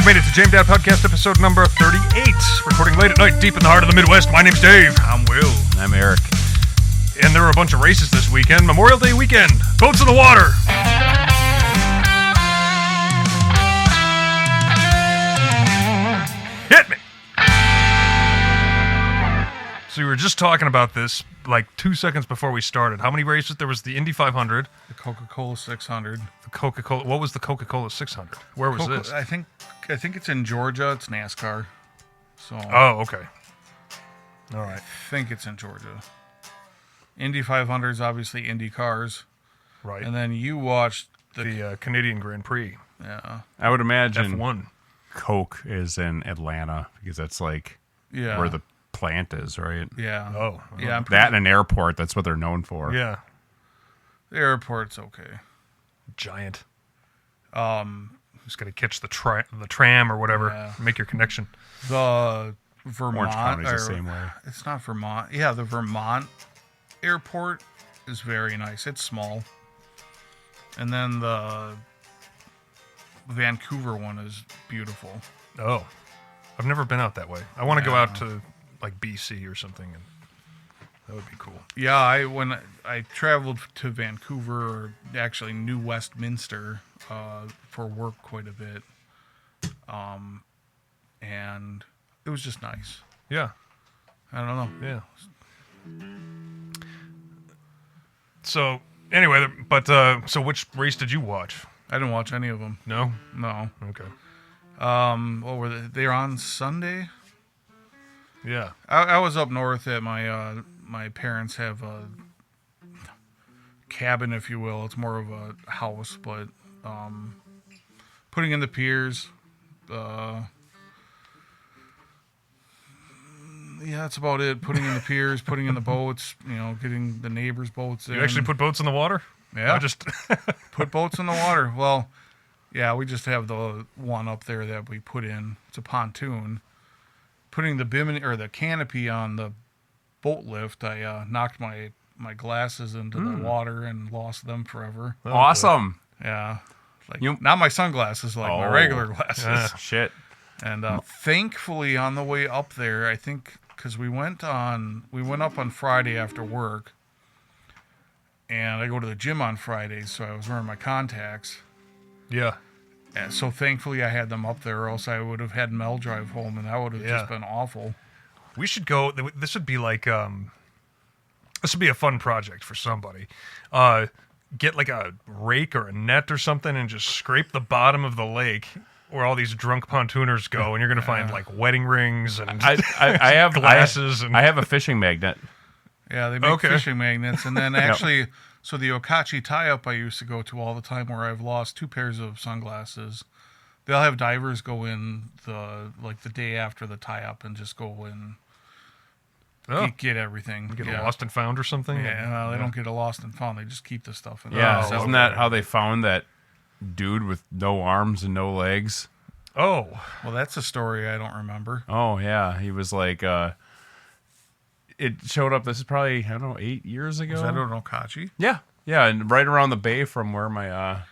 made it to Jamdadpodcast episode number 38. Recording late at night, deep in the heart of the Midwest. My name's Dave. I'm Will. I'm Eric. And there are a bunch of races this weekend. Memorial Day weekend. Boats in the water. Hit me. So we were just talking about this like 2 seconds before we started. How many races? There was the Indy 500. The Coca-Cola 600. The Coca-Cola. What was the Coca-Cola 600? Where was this? I think it's in Georgia. It's NASCAR. So. Oh, okay. All right. I think it's in Georgia. Indy 500 is obviously Indy cars. Right. And then you watched the Canadian Grand Prix. Yeah. I would imagine F1. Coke is in Atlanta because that's like where the plant is, right? Yeah. Oh. Yeah. That and an airport, that's what they're known for. Yeah. The airport's okay. Giant. Just got to catch the tram or whatever. Yeah. Make your connection. The Vermont. Orange County's the same way. It's not Vermont. Yeah, the Vermont airport is very nice. It's small. And then the Vancouver one is beautiful. Oh. I've never been out that way. I want to go out to like BC or something, and that would be cool. Yeah, when I traveled to Vancouver, or actually New Westminster, for work quite a bit, and it was just nice. Yeah. I don't know. Yeah. So anyway, so which race did you watch? I didn't watch any of them. No. No. Okay. What were they? They were on Sunday. Yeah. I was up north at my parents have a cabin, if you will. It's more of a house, but putting in the piers. Yeah, that's about it. Putting in the piers, putting in the boats. Getting the neighbors' boats in. You actually put boats in the water? Yeah. I just put boats in the water. Well, yeah, we just have the one up there that we put in. It's a pontoon. Putting the bimini or the canopy on the boat lift, I knocked my glasses into the water and lost them forever. Oh, awesome. Yeah. Not my sunglasses, like my regular glasses. Shit. And thankfully on the way up there, I think because we went up on Friday after work, and I go to the gym on Fridays, so I was wearing my contacts. Yeah. And so thankfully I had them up there, or else I would have had Mel drive home, and that would have just been awful. We should go. This would be like this would be a fun project for somebody. Get like a rake or a net or something and just scrape the bottom of the lake where all these drunk pontooners go, and you're going to find like wedding rings and I have glasses. I have a fishing magnet. Yeah, they make fishing magnets. And then actually, so the Okachi tie-up I used to go to all the time, where I've lost 2 pairs of sunglasses, they'll have divers go in the day after the tie-up and just go in, get everything. Get lost and found or something? Yeah, they don't get lost and found. They just keep the stuff in Yeah, isn't that how they found that dude with no arms and no legs? Oh. Well, that's a story I don't remember. Oh, yeah. He was like... It showed up, this is probably, I don't know, 8 years ago. Is that an Okachi? Yeah. Yeah, and right around the bay from where my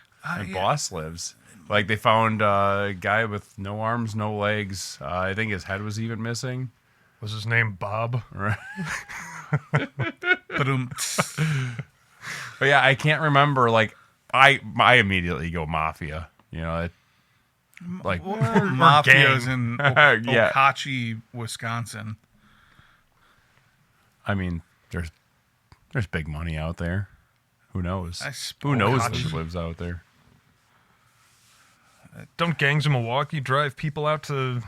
boss lives. Like, they found a guy with no arms, no legs. I think his head was even missing. Was his name Bob? Right. But yeah, I can't remember. Like, I immediately go mafia. Mafia's in Okachi, Wisconsin. I mean, there's big money out there. Who knows? Who knows who lives out there? Don't gangs in Milwaukee drive people out to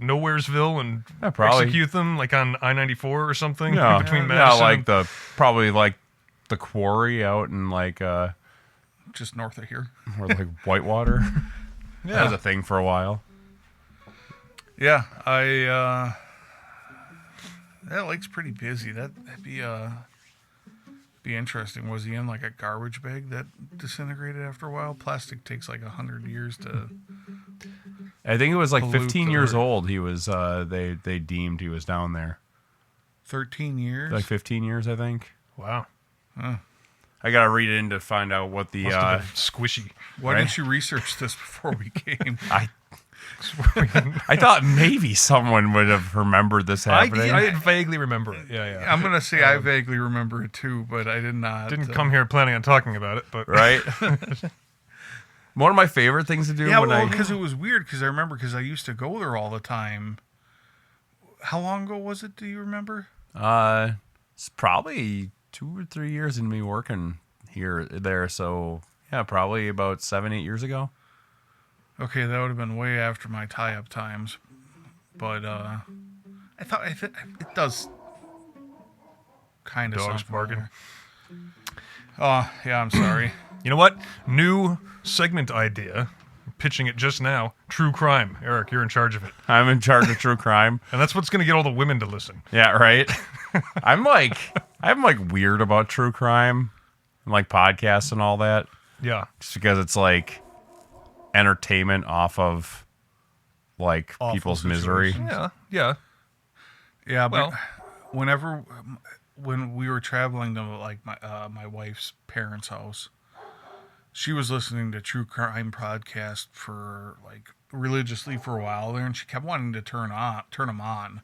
Nowheresville and execute them, like on I-94 or something? Yeah, between Madison probably like the quarry out in like just north of here, or like Whitewater. That was a thing for a while. Yeah, that lake's pretty busy. That'd be interesting. Was he in like a garbage bag that disintegrated after a while? Plastic takes like 100 years to. I think it was like 15 years old. He was. They deemed he was down there. 13 years. Like 15 years, I think. Wow. I I gotta read it in to find out what the. Must have been squishy. Why Right? didn't you research this before we came? I thought maybe someone would have remembered this happening. I vaguely remember it. Yeah. I'm gonna say I vaguely remember it too, but I did not. Didn't come here planning on talking about it, but Right? One of my favorite things to do Yeah, when well, because it was weird. Because I remember, because I used to go there all the time. How long ago was it? Do you remember? it's probably 2 or 3 years into me working there. So yeah, probably about 7-8 years ago. Okay, that would have been way after my tie-up times, but I thought it does kind of Dogs sound barking. familiar. Oh, yeah, I'm sorry. You know what? New segment idea. Pitching it just now. True crime. Eric, you're in charge of it. I'm in charge of true crime. And that's what's going to get all the women to listen. Yeah, right. I'm like weird about true crime and like podcasts and all that, Yeah. just because it's like entertainment off of like Awful people's misery. situations. Yeah. Yeah, but Well- when we were traveling to like my wife's parents' house, she was listening to true crime podcast for like religiously for a while there, and she kept wanting to turn them on.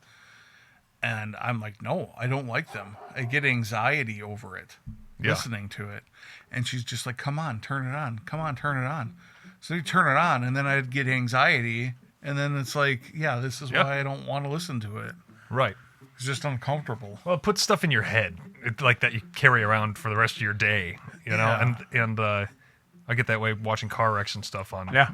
And I'm like, no, I don't like them. I get anxiety over it, listening to it. And she's just like, come on, turn it on. Come on, turn it on. So you turn it on, and then I'd get anxiety. And then it's like, yeah, this is why I don't want to listen to it. Right. It's just uncomfortable. Well, it puts stuff in your head like that you carry around for the rest of your day, you know? Yeah. And I get that way watching car wrecks and stuff on Yeah.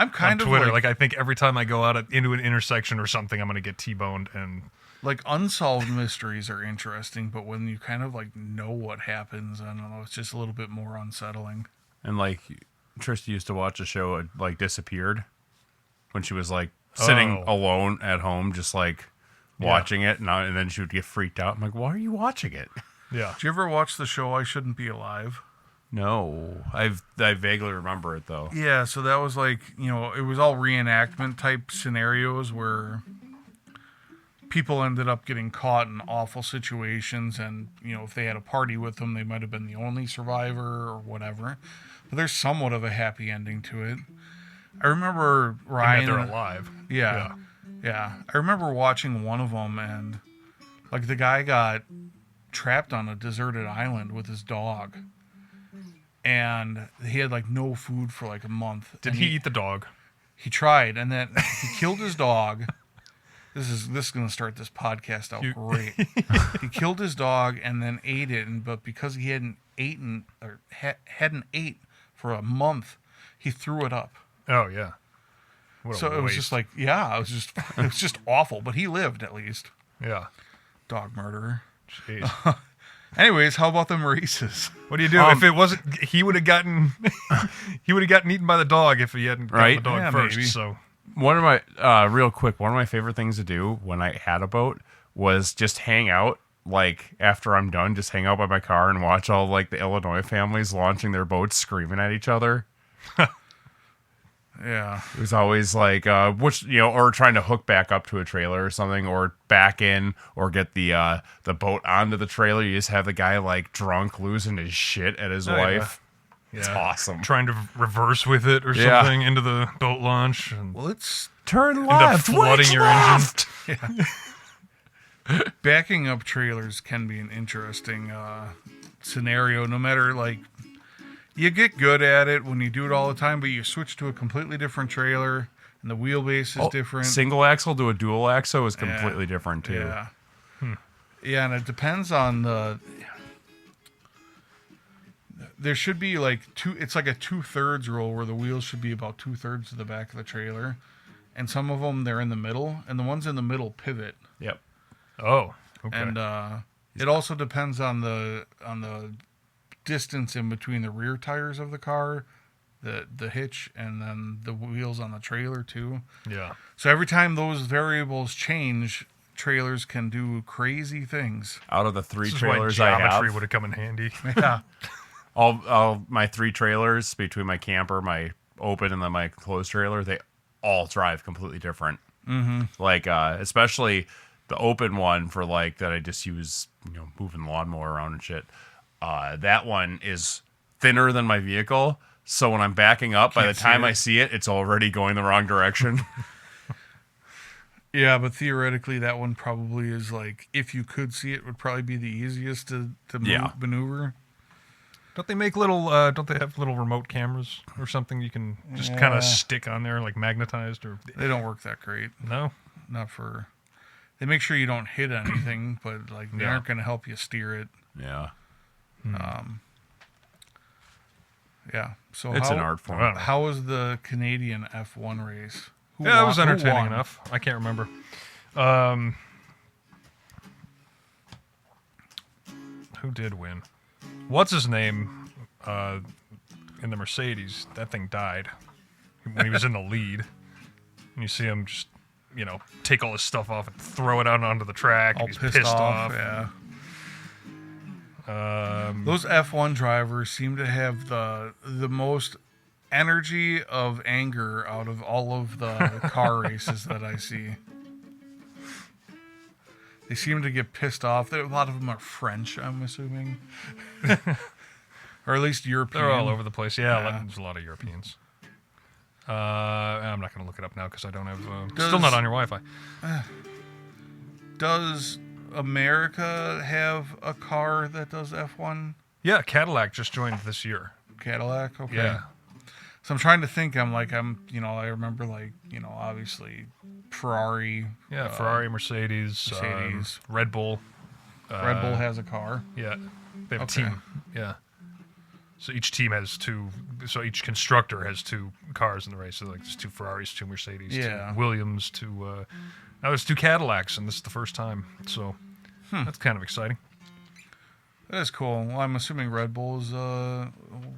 I'm kind on of Twitter. Like I think every time I go out into an intersection or something, I'm going to get T-boned. And like unsolved mysteries are interesting, but when you kind of like know what happens, I don't know, it's just a little bit more unsettling. And like Tristy used to watch a show like Disappeared when she was like sitting alone at home, just like watching it, and then she would get freaked out. I'm like, why are you watching it? yeah. Did you ever watch the show I Shouldn't Be Alive? No, I vaguely remember it though. Yeah, so that was like, it was all reenactment type scenarios where people ended up getting caught in awful situations, and if they had a party with them, they might have been the only survivor or whatever. But there's somewhat of a happy ending to it. I remember Ryan. And that they're alive. Yeah. I remember watching one of them, and like the guy got trapped on a deserted island with his dog, and he had like no food for like a month. Did he eat the dog? He tried, and then he killed his dog. This is going to start this podcast out great. He killed his dog and then ate it, but because he hadn't eaten or hadn't ate for a month, he threw it up. Oh yeah. What a So it was waste. just like, it was just awful. But he lived at least. Yeah. Dog murderer. Jeez. Anyways, how about them races? What do you do if it wasn't? He would have gotten eaten by the dog if he hadn't gotten the dog Yeah, first. maybe. So One of my real quick, one of my favorite things to do when I had a boat was just hang out. Like after I'm done, just hang out by my car and watch all like the Illinois families launching their boats, screaming at each other. Yeah. It was always like, or trying to hook back up to a trailer or something, or back in, or get the boat onto the trailer. You just have the guy like drunk, losing his shit at his wife. yeah. It's awesome. Trying to reverse with it or Yeah. something into the boat launch. And Well, it's Turn end up left, flooding wedge your left. engine. backing up trailers can be an interesting scenario. No matter like, you get good at it when you do it all the time, but you switch to a completely different trailer and the wheelbase is different. Single axle to a dual axle is completely different too. Yeah. Yeah, and it depends on the. There should be like it's like a 2/3 rule where the wheels should be about 2/3 of the back of the trailer, and some of them they're in the middle, and the ones in the middle pivot. Yep. Oh, okay. And it also depends on the distance in between the rear tires of the car, the hitch, and then the wheels on the trailer too. yeah. So every time those variables change, trailers can do crazy things. Out of the 3 This is trailers why I geometry have, would have come in handy. Yeah. all my 3 trailers between my camper, my open, and then my closed trailer, they all drive completely different. Mm-hmm. Like especially the open one for like that I just use, moving the lawnmower around and shit. that one is thinner than my vehicle. So when I'm backing up, by the time I see it, it's already going the wrong direction. Yeah, but theoretically, that one probably is like, if you could see it, would probably be the easiest to maneuver. Don't they make little? Don't they have little remote cameras or something you can just kind of stick on there, like magnetized? Or they don't work that great. No, not for. They make sure you don't hit anything, but like they aren't going to help you steer it. Yeah. Yeah. So it's an art form. How was the Canadian F1 race? It was entertaining enough. I can't remember. Who did win? What's his name? In the Mercedes, that thing died when he was in the lead. And you see him just, take all his stuff off and throw it out onto the track. All and he's pissed off. Yeah. Those F1 drivers seem to have the most energy of anger out of all of the car races that I see. They seem to get pissed off. A lot of them are French, I'm assuming. Or at least European. They're all over the place. Yeah. There's a lot of Europeans. I'm not going to look it up now because I don't have... still not on your Wi-Fi. Does America have a car that does F1? Yeah, Cadillac just joined this year. Cadillac? Okay. Yeah. So I'm trying to think. I remember obviously Ferrari. Yeah, Ferrari, Mercedes. Red Bull. Red Bull has a car. Yeah. They have a team. Yeah. So each team has two. So each constructor has two cars in the race. So like there's two Ferraris, two Mercedes, two Williams, two. Now there's two Cadillacs, and this is the first time. So that's kind of exciting. That is cool. Well, I'm assuming Red Bull is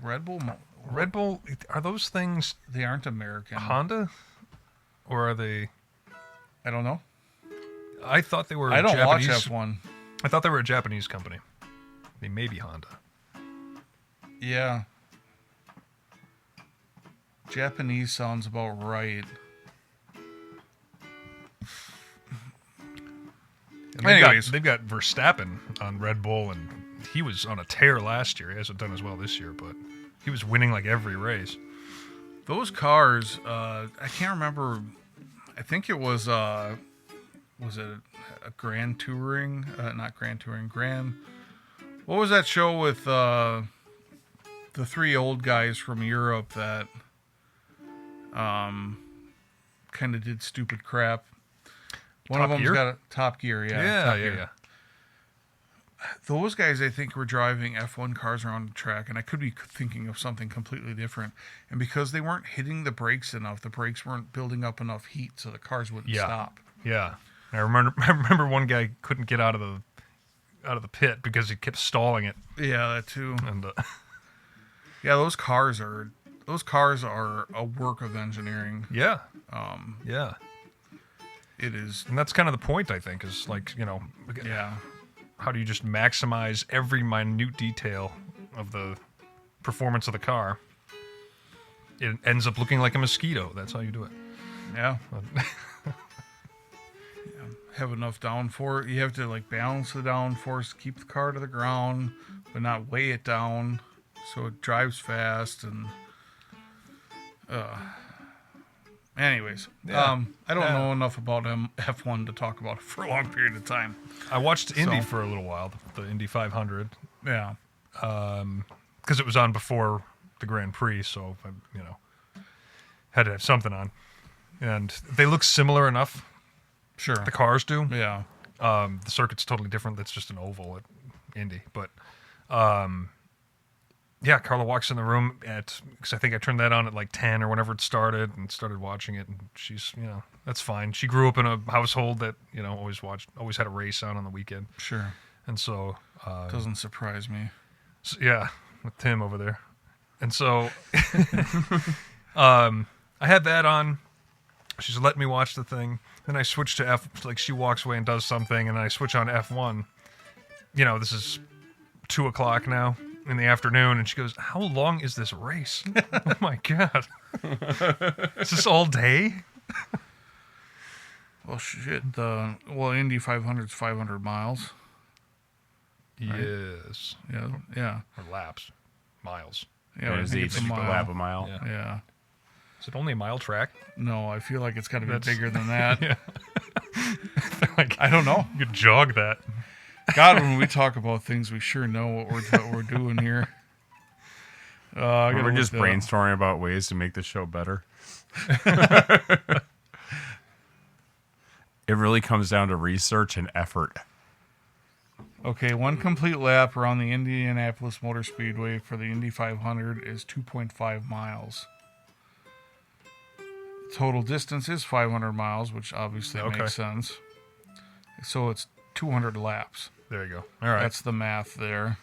Red Bull. Red Bull, are those things... They aren't American. Honda? Or are they... I don't know. I thought they were I don't Japanese. watch F1. I thought they were a Japanese company. They may be Honda. Yeah. Japanese sounds about right. They've got Verstappen on Red Bull, and he was on a tear last year. He hasn't done as well this year, but... He was winning like every race. Those cars, I can't remember. I think it was it a Grand Touring? Not Grand Touring, Grand. What was that show with the three old guys from Europe that kind of did stupid crap? One of them's got a Top Gear, yeah. Those guys, I think, were driving F1 cars around the track, and I could be thinking of something completely different. And because they weren't hitting the brakes enough, the brakes weren't building up enough heat, so the cars wouldn't stop. Yeah, I remember one guy couldn't get out of the pit because he kept stalling it. Yeah, that too. And yeah, those cars are a work of engineering. Yeah. Yeah. It is, and that's kind of the point. I think is like yeah. How do you just maximize every minute detail of the performance of the car? It ends up looking like a mosquito. That's how you do it. Yeah. Have enough downforce. You have to like balance the downforce to keep the car to the ground, but not weigh it down so it drives fast. And anyways, I don't know enough about F1 to talk about it for a long period of time. I watched Indy for a little while, the Indy 500. Yeah. Because it was on before the Grand Prix, so had to have something on. And they look similar enough. Sure. The cars do. Yeah. The circuit's totally different. That's just an oval at Indy. But, yeah, Carla walks in the room because I think I turned that on at like 10 or whenever it started and started watching it. And she's, that's fine. She grew up in a household that, always had a race on the weekend. Sure. And so. Doesn't surprise me. So, yeah, with Tim over there. And so, I had that on. She's letting me watch the thing. Then I switch to like she walks away and does something, and then I switch on F1. This is 2:00 now in the afternoon, and she goes, "How long is this race?" Oh my God. Is this all day? Well, shit. Indy 500 is 500 miles. Right? Yes. Yeah. Or laps. Miles. Yeah, I It is think each it's a mile. lap a mile. Yeah. Yeah. Is it only a mile track? No, I feel like it's got to be That's- bigger than that. Yeah. Like, I don't know. you could jog that. God, when we talk about things, we sure know what we're doing here. We're just brainstorming about ways to make the show better. It really comes down to research and effort. Okay, one complete lap around the Indianapolis Motor Speedway for the Indy 500 is 2.5 miles. Total distance is 500 miles, which obviously makes sense. So it's 200 laps. There you go. All right. That's the math there.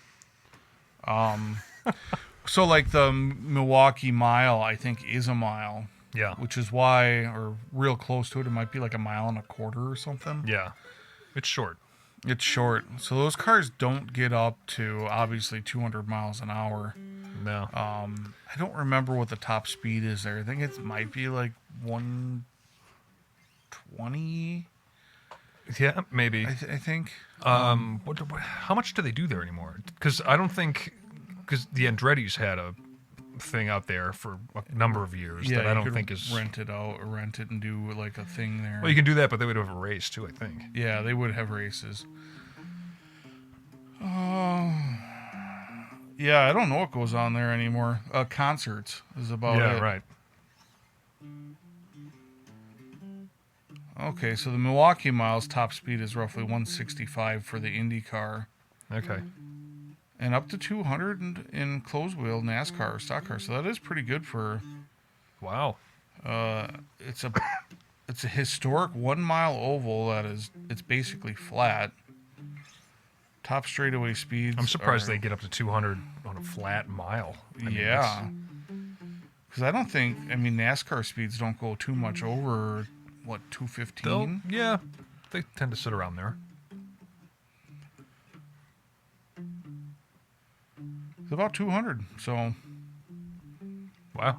So like the Milwaukee Mile, I think, is a mile, yeah. which is why, or real close to it, it might be like a mile and a quarter or something. Yeah. It's short. It's short. So those cars don't get up to, obviously, 200 miles an hour. No. I don't remember what the top speed is there. I think it might be like 120, Yeah, maybe. I think. How much do they do there anymore? Because I don't think, because the Andretti's had a thing out there for a number of years that I you don't could think is. rent it and do like a thing there. Well, you can do that, but they would have a race too, I think. Yeah, they would have races. Yeah, I don't know what goes on there anymore. Concerts is about Yeah, it. right. Okay, so the Milwaukee Miles top speed is roughly 165 for the Indy car, Okay. and up to 200 in closed wheel NASCAR or stock car. So that is pretty good for. Wow. It's a historic 1 mile oval it's basically flat. Top straightaway speeds. I'm surprised they get up to 200 on a flat mile. I mean, Yeah. Because I don't think, NASCAR speeds don't go too much over, what, 215? Yeah, they tend to sit around there. It's about 200, so Wow.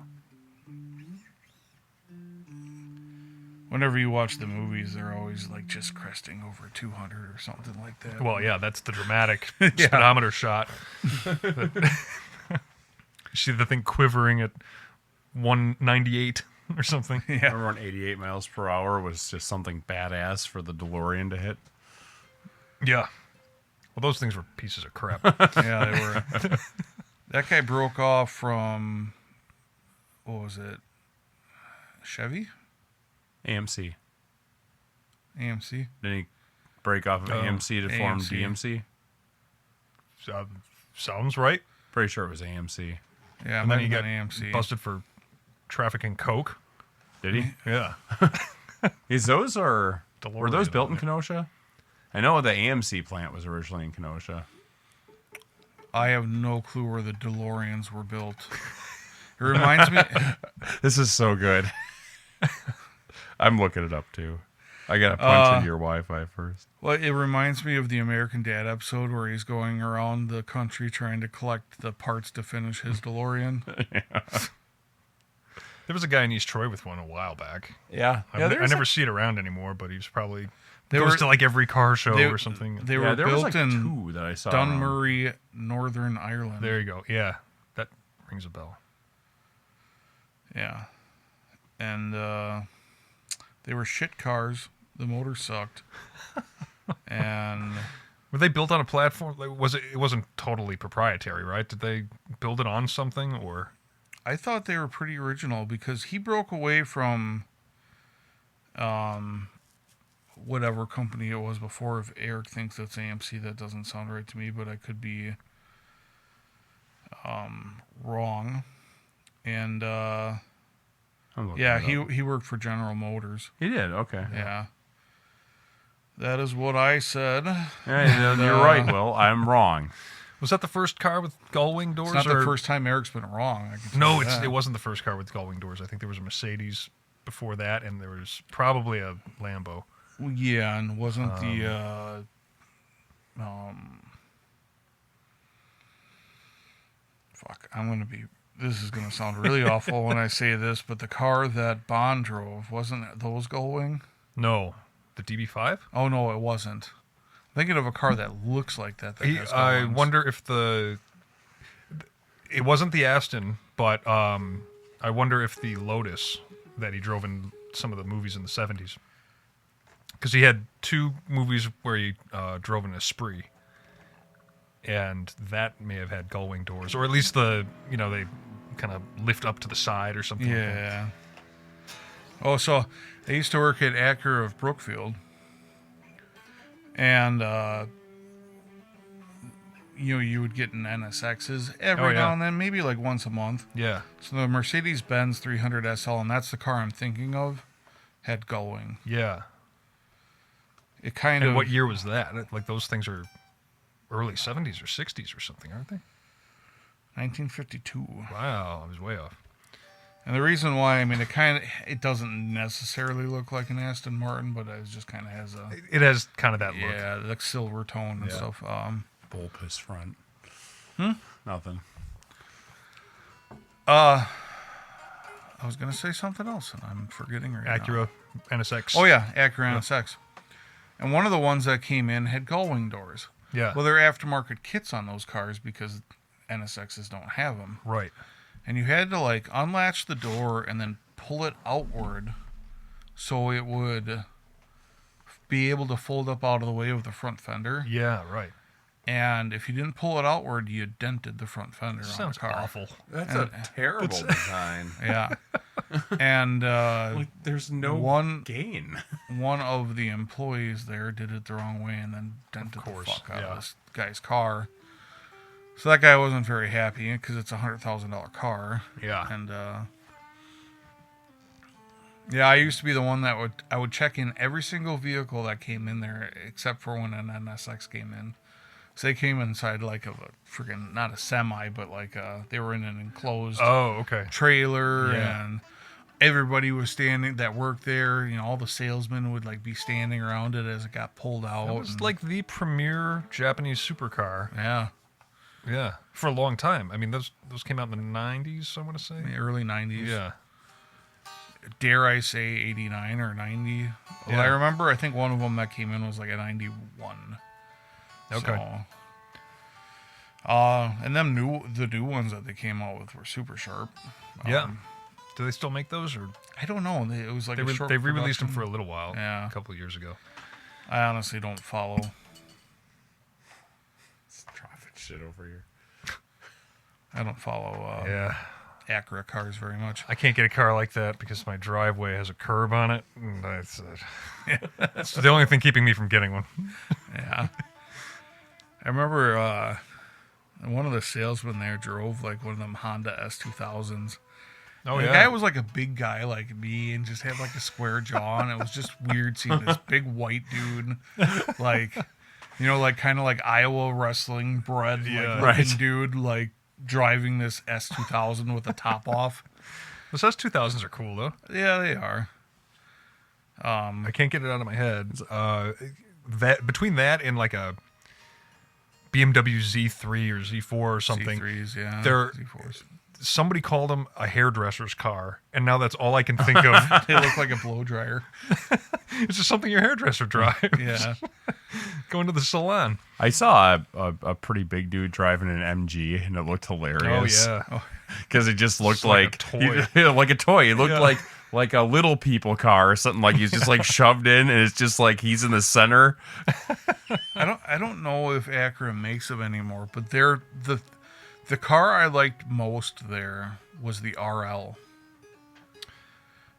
whenever you watch the movies, they're always like just cresting over 200 or something like that. Well, yeah, that's the dramatic speedometer shot. You see the thing quivering at 198 or something. Yeah. Remember when 88 miles per hour was just something badass for the DeLorean to hit? Yeah. Well, those things were pieces of crap. Yeah, they were. That guy broke off from, what was it? Chevy? AMC. AMC? Didn't he break off of AMC to form AMC. DMC? Sounds right. Pretty sure it was AMC. Yeah, And then might he have got been AMC. busted for trafficking coke. Did he? Yeah. Is those or were those DeLorean built in on Kenosha? I know the AMC plant was originally in Kenosha. I have no clue where the DeLoreans were built. It reminds me. This is so good. I'm looking it up too. I gotta punch into your Wi-Fi first. Well, it reminds me of the American Dad episode where he's going around the country trying to collect the parts to finish his DeLorean. There was a guy in East Troy with one a while back. Yeah, I never see it around anymore, but he was probably They goes were- to like every car show or something. They yeah, were there was built like in two that I saw. around. Dunmurry, Northern Ireland. There you go. Yeah, that rings a bell. Yeah. And they were shit cars. The motor sucked. And Were they built on a platform? Like, was it? It wasn't totally proprietary, right? Did they build it on something or? I thought they were pretty original because he broke away from whatever company it was before. If Eric thinks it's AMC, that doesn't sound right to me, but I could be wrong. And I'm looking yeah, it up. he worked for General Motors. He did. Okay. Yeah. That is what I said. Yeah, you're right, Will. I'm wrong. Was that the first car with gull-wing doors? It's not or? the first time Eric's been wrong. I can tell No, you that. it wasn't the first car with gull-wing doors. I think there was a Mercedes before that, and there was probably a Lambo. Well, yeah, and wasn't fuck, this is going to sound really awful when I say this, but the car that Bond drove, wasn't those gull-wing? No, the DB5. Oh, no, it wasn't. Thinking of a car that looks like that. I wonder if it wasn't the Aston, but I wonder if the Lotus that he drove in some of the movies in the 70s. Because he had 2 movies where he drove an Esprit. And that may have had gull-wing doors. Or at least they kind of lift up to the side or something like that. Yeah. Oh, so I used to work at Acura of Brookfield. And, you would get an NSXs every now and then, maybe like once a month. Yeah. So the Mercedes-Benz 300 SL, and that's the car I'm thinking of, had gull-wing. Yeah. It kind And of... what year was that? Like, those things are early 70s or 60s or something, aren't they? 1952. Wow, I was way off. And the reason why, it doesn't necessarily look like an Aston Martin, but it just kind of has a... It has kind of that look. Yeah, like silver tone and stuff. Bulbous front. Nothing. I was going to say something else, and I'm forgetting right now. Acura NSX. Oh, yeah, Acura NSX. And one of the ones that came in had gull-wing doors. Yeah. Well, they're aftermarket kits on those cars because NSXs don't have them. Right. And you had to, unlatch the door and then pull it outward so it would be able to fold up out of the way of the front fender. Yeah, right. And if you didn't pull it outward, you dented the front fender on Sounds the car. awful. That's a terrible design. Yeah. And there's no gain. One of the employees there did it the wrong way and then dented the fuck out of this guy's car. So that guy wasn't very happy because it's a $100,000 car. Yeah. And I used to be the one that I would check in every single vehicle that came in there except for when an NSX came in. So they came inside like of a freaking, not a semi, but they were in an enclosed trailer, and everybody was standing that worked there. All the salesmen would be standing around it as it got pulled out. It was like the premier Japanese supercar. Yeah. Yeah, for a long time. Those came out in the 90s, I want to say. In the early 90s. Yeah. Dare I say 89 or 90? Well, I remember, I think one of them that came in was like a 91. Okay. So, and the new ones that they came out with were super sharp. Yeah. Do they still make those, or I don't know. It was like they re-released them for a little while. Yeah. A couple of years ago. I honestly don't follow. It's traffic shit over here. I don't follow. Acura cars very much. I can't get a car like that because my driveway has a curb on it, and it's the only thing keeping me from getting one. Yeah. I remember one of the salesmen there drove one of them Honda S2000s. Oh, the yeah. guy was like a big guy like me and just had a square jaw, and it was just weird seeing this big white dude, kind of like Iowa wrestling bred, looking dude, driving this S2000 with the top off. Those S2000s are cool, though. Yeah, they are. I can't get it out of my head. Between that and a BMW Z3 or Z4 or something. Z3s, yeah. Z4s. Somebody called them a hairdresser's car, and now that's all I can think of. They look like a blow dryer. It's just something your hairdresser drives. Yeah. Going to the salon. I saw a pretty big dude driving an MG, and it looked hilarious. Oh, yeah. Because it just looked like a toy. like a toy. It looked like a little people car or something, he's just shoved in, and it's just he's in the center. I don't know if Acura makes them anymore, but the car I liked most there was the RL.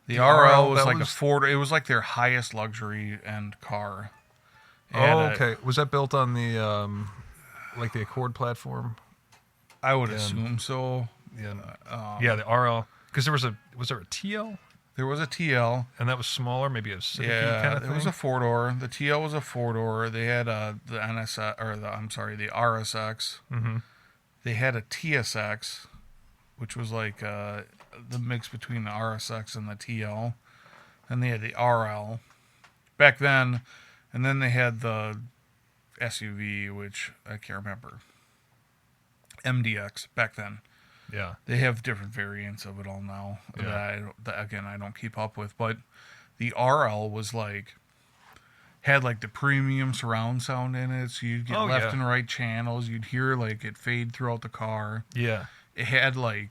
The RL was a Ford. It was their highest luxury end car. Okay. Was that built on the the Accord platform? I would assume so. Yeah, the RL. Because was there a TL? There was a TL, and that was smaller, maybe a Civic kind of thing. It was a 4-door. The TL was a 4-door. They had the RSX. Mm-hmm. They had a TSX, which was the mix between the RSX and the TL. And they had the RL back then, and then they had the SUV, which I can't remember. MDX back then. Yeah. They have different variants of it all now that I don't keep up with. But the RL was had like the premium surround sound in it, so you'd get left and right channels. You'd hear like it fade throughout the car. Yeah. It had like,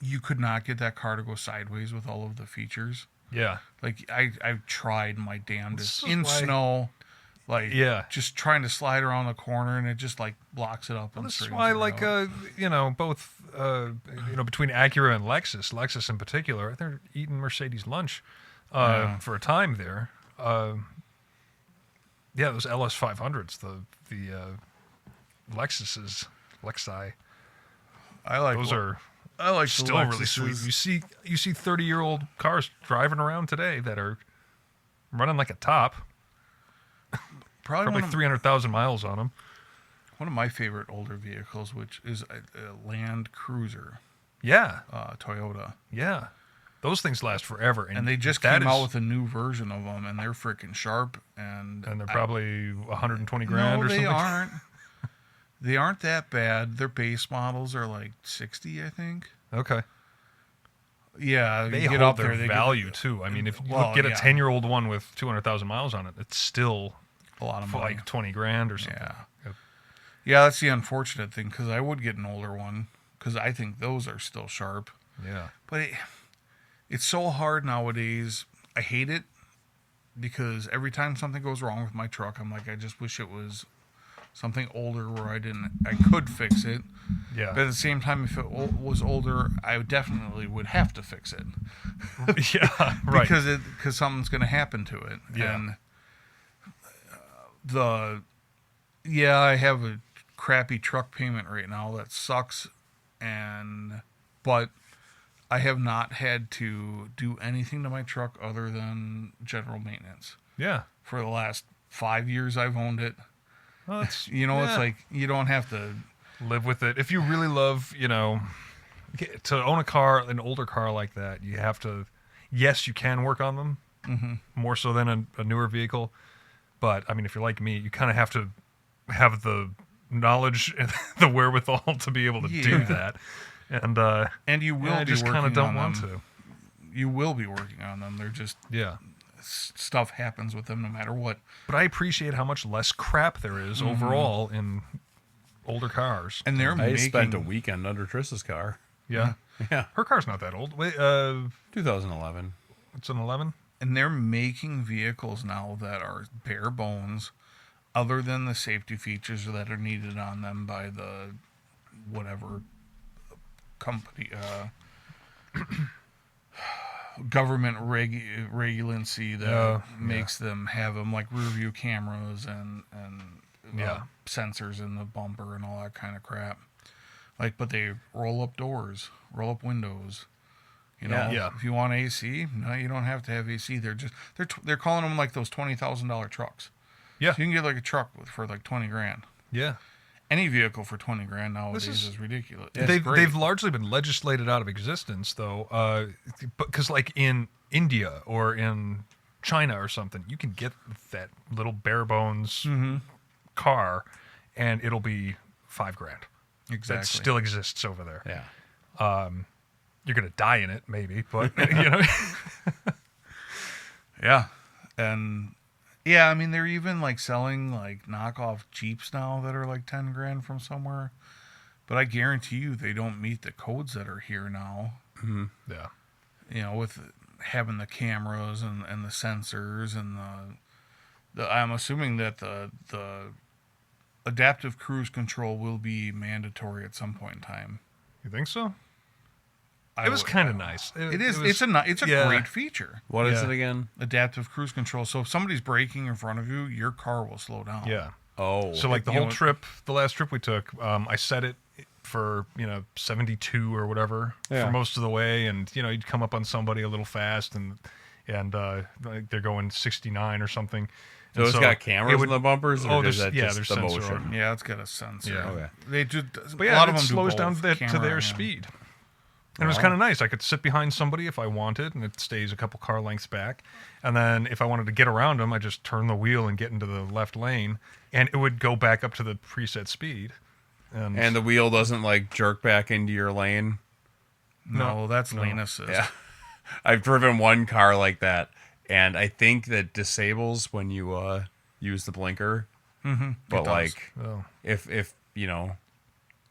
you could not get that car to go sideways with all of the features. Yeah. Like I've tried my damnedest in why- snow, like Yeah. just trying to slide around the corner and it just like blocks it up. Well, and this is straightens why, it like, out. both, between Acura and Lexus in particular, they're eating Mercedes lunch for a time there. Yeah, those LS 500s, the Lexi. I like Those are I like still the really sweet. Lexuses. You see 30-year-old cars driving around today that are running like a top, probably 300,000 miles on them. One of my favorite older vehicles, which is a Land Cruiser, Yeah, Toyota. yeah. Those things last forever, And they just came out with a new version of them, and they're freaking sharp. And they're probably 120 grand or something. No, they aren't. They aren't that bad. Their base models are like 60, I think. Okay. Yeah, They you get hold up their there, value too. I mean, if you get a yeah. 10-year-old one with 200,000 miles on it, it's still a lot of for money. like 20 grand or something. Yeah. Yeah, that's the unfortunate thing, because I would get an older one, because I think those are still sharp. Yeah. But it's so hard nowadays. I hate it, because every time something goes wrong with my truck, I'm like, I just wish it was something older where I could fix it. Yeah. But at the same time, if it was older, I definitely would have to fix it. Yeah, right. Because something's going to happen to it. Yeah. And I have a crappy truck payment right now that sucks, but I have not had to do anything to my truck other than general maintenance Yeah. for the last 5 years I've owned it. Well, it's It's like you don't have to live with it. If you really love, to own an older car like that, you have to. Yes, you can work on them more so than a newer vehicle. But I mean, if you're like me, you kind of have to have the knowledge and the wherewithal to be able to do that. And you will I be just working don't on want them. to. You will be working on them. They're just stuff happens with them no matter what. But I appreciate how much less crap there is overall in older cars. And I spent a weekend under Triss's car. Yeah. Yeah. Her car's not that old. Wait, 2011. it's an 11? And they're making vehicles now that are bare bones, other than the safety features that are needed on them by the whatever company, government regulancy that makes them have them, like rear view cameras and sensors in the bumper and all that kind of crap. Like, but they roll up doors, roll up windows. If you want AC, no, you don't have to have AC. They're calling them like those $20,000 trucks. Yeah. So you can get like a truck for like 20 grand. Yeah. Any vehicle for 20 grand nowadays is ridiculous. They've largely been legislated out of existence, though, because like in India or in China or something, you can get that little bare bones car, and it'll be $5 grand. Exactly. That still exists over there. Yeah. You're gonna die in it, maybe, but Yeah. And yeah, I mean, they're even like selling like knockoff Jeeps now that are like 10 grand from somewhere. But I guarantee you they don't meet the codes that are here now. Mm-hmm. Yeah. With having the cameras and the sensors and the I'm assuming that the adaptive cruise control will be mandatory at some point in time. You think so? It was kind of nice. It's a great feeture. What is it again? Adaptive cruise control. So if somebody's braking in front of you, your car will slow down. Yeah. Oh. So like the whole trip, the last trip we took, I set it for 72 or whatever for most of the way, and you'd come up on somebody a little fast, and like they're going 69 or something. So it's got cameras in the bumpers, or there's is that just there's the sensor motion? on it. Yeah, it's got a sensor. Yeah. Okay. They do. But a lot of it them slows do down both, to camera their and- speed. And it was kind of nice. I could sit behind somebody if I wanted, and it stays a couple car lengths back. And then if I wanted to get around them, I just turn the wheel and get into the left lane, and it would go back up to the preset speed. And the wheel doesn't like jerk back into your lane. No, that's lane assist. Yeah. I've driven one car like that, and I think that disables when you use the blinker. Mm-hmm. But like, Oh. if you know,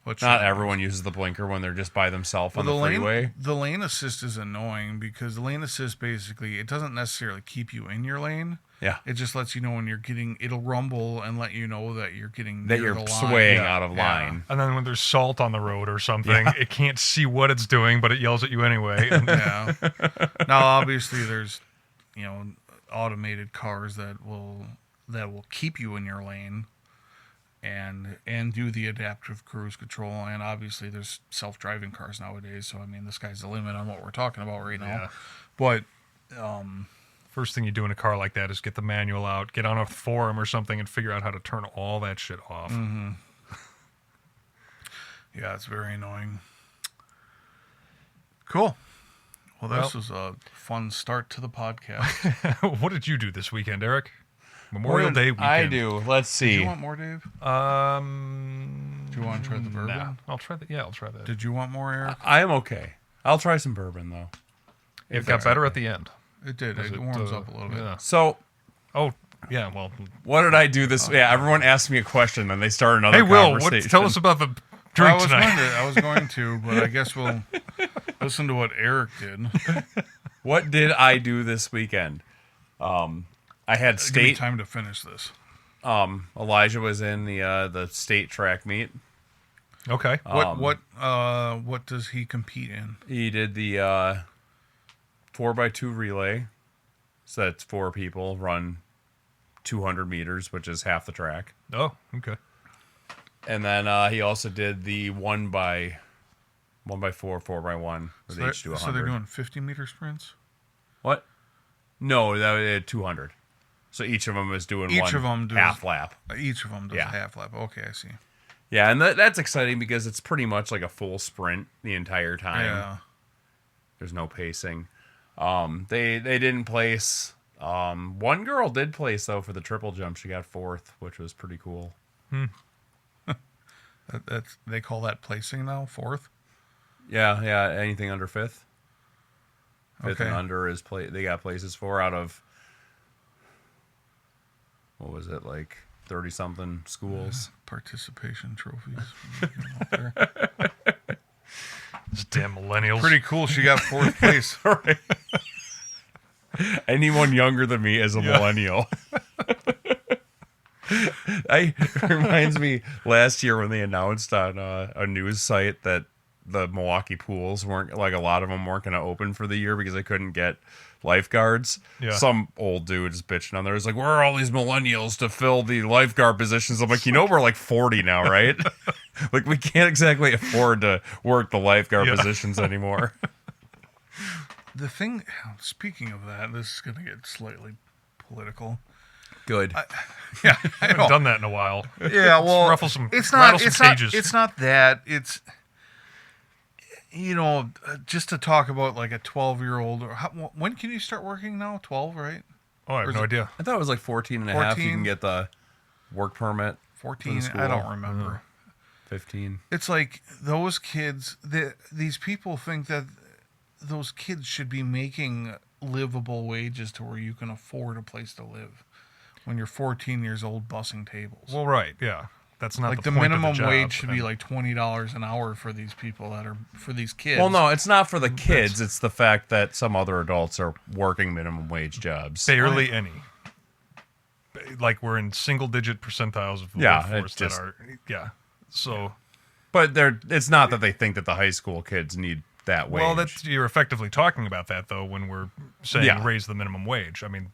Which not everyone uses the blinker when they're just by themselves on the freeway. The lane assist is annoying because the lane assist basically it doesn't necessarily keep you in your lane. Yeah, It just lets you know when you're getting. It'll rumble and let you know that you're getting that near you're the line. swaying out of line. And then when there's salt on the road or something, it can't see what it's doing, but it yells at you anyway. And Yeah. Now, obviously, there's automated cars that will keep you in your lane, and do the adaptive cruise control. And obviously, there's self-driving cars nowadays. So I mean, the sky's the limit on what we're talking about right now. Yeah. But first thing you do in a car like that is get the manual out, get on a forum or something, and figure out how to turn all that shit off. Mm-hmm. Yeah, it's very annoying. Cool. Well, this was a fun start to the podcast. What did you do this weekend, Eric? Memorial Day weekend. I do. Let's see. Do you want more, Dave? Do you want to try the bourbon? Nah, I'll try that. Yeah, I'll try that. Did you want more, Eric? I'm okay. I'll try some bourbon though. It got better at the end. It did. It warms up a little bit. Yeah. So, Oh, yeah. Well, what did I do this? Yeah, everyone asked me a question, and they start another hey, Will, conversation. tell us about the drink tonight. I was going to, but I guess we'll listen to what Eric did. What did I do this weekend? I had Give me state. time to finish this. Elijah was in the state track meet. Okay. What does he compete in? He did the 4x2 relay. So that's 4 people run 200 meters, which is half the track. Oh, okay. And then he also did the 1x4, 4x1, where they each do 100. So they're doing 50-meter sprints? What? No, that was 200. So each of them is doing half lap. Each of them does a half lap. Okay, I see. Yeah, and that's exciting because it's pretty much like a full sprint the entire time. Yeah. There's no pacing. They didn't place. One girl did place though for the triple jump. She got 4th, which was pretty cool. They call that placing now, 4th? Yeah. Anything under 5th. 5th Okay. and under is they got places for out of, what was it, like 30 something schools. Participation trophies. Out there. These damn millennials. Pretty cool. She got 4th place. Right. Anyone younger than me is a millennial. It reminds me last year when they announced on a news site that the Milwaukee pools weren't, like, a lot of them weren't going to open for the year because they couldn't get lifeguards. Yeah. Some old dude is bitching on there. He's like, where are all these millennials to fill the lifeguard positions? I'm like, we're like 40 now, right? Like, we can't exactly afford to work the lifeguard positions anymore. The thing, speaking of that, this is going to get slightly political. Good. Yeah, I haven't done that in a while. Yeah, well, rattle some it's cages. It's not that. It's, just to talk about like a 12-year-old. When can you start working now? 12, right? Oh, I have no idea. I thought it was like 14 and a half. You 14? can get the work permit. 14? I don't remember. 15. It's like those kids, these people think that those kids should be making livable wages to where you can afford a place to live when you're 14 years old bussing tables. Well, right, yeah. That's not like the the point minimum of the job. wage should be like $20 an hour for these people for these kids. Well, no, it's not for the kids. It's the fact that some other adults are working minimum wage jobs. Barely any. Like, we're in single-digit percentiles of the workforce that are... Yeah, so... But it's not that they think that the high school kids need that wage. Well, you're effectively talking about that, though, when we're saying raise the minimum wage. I mean,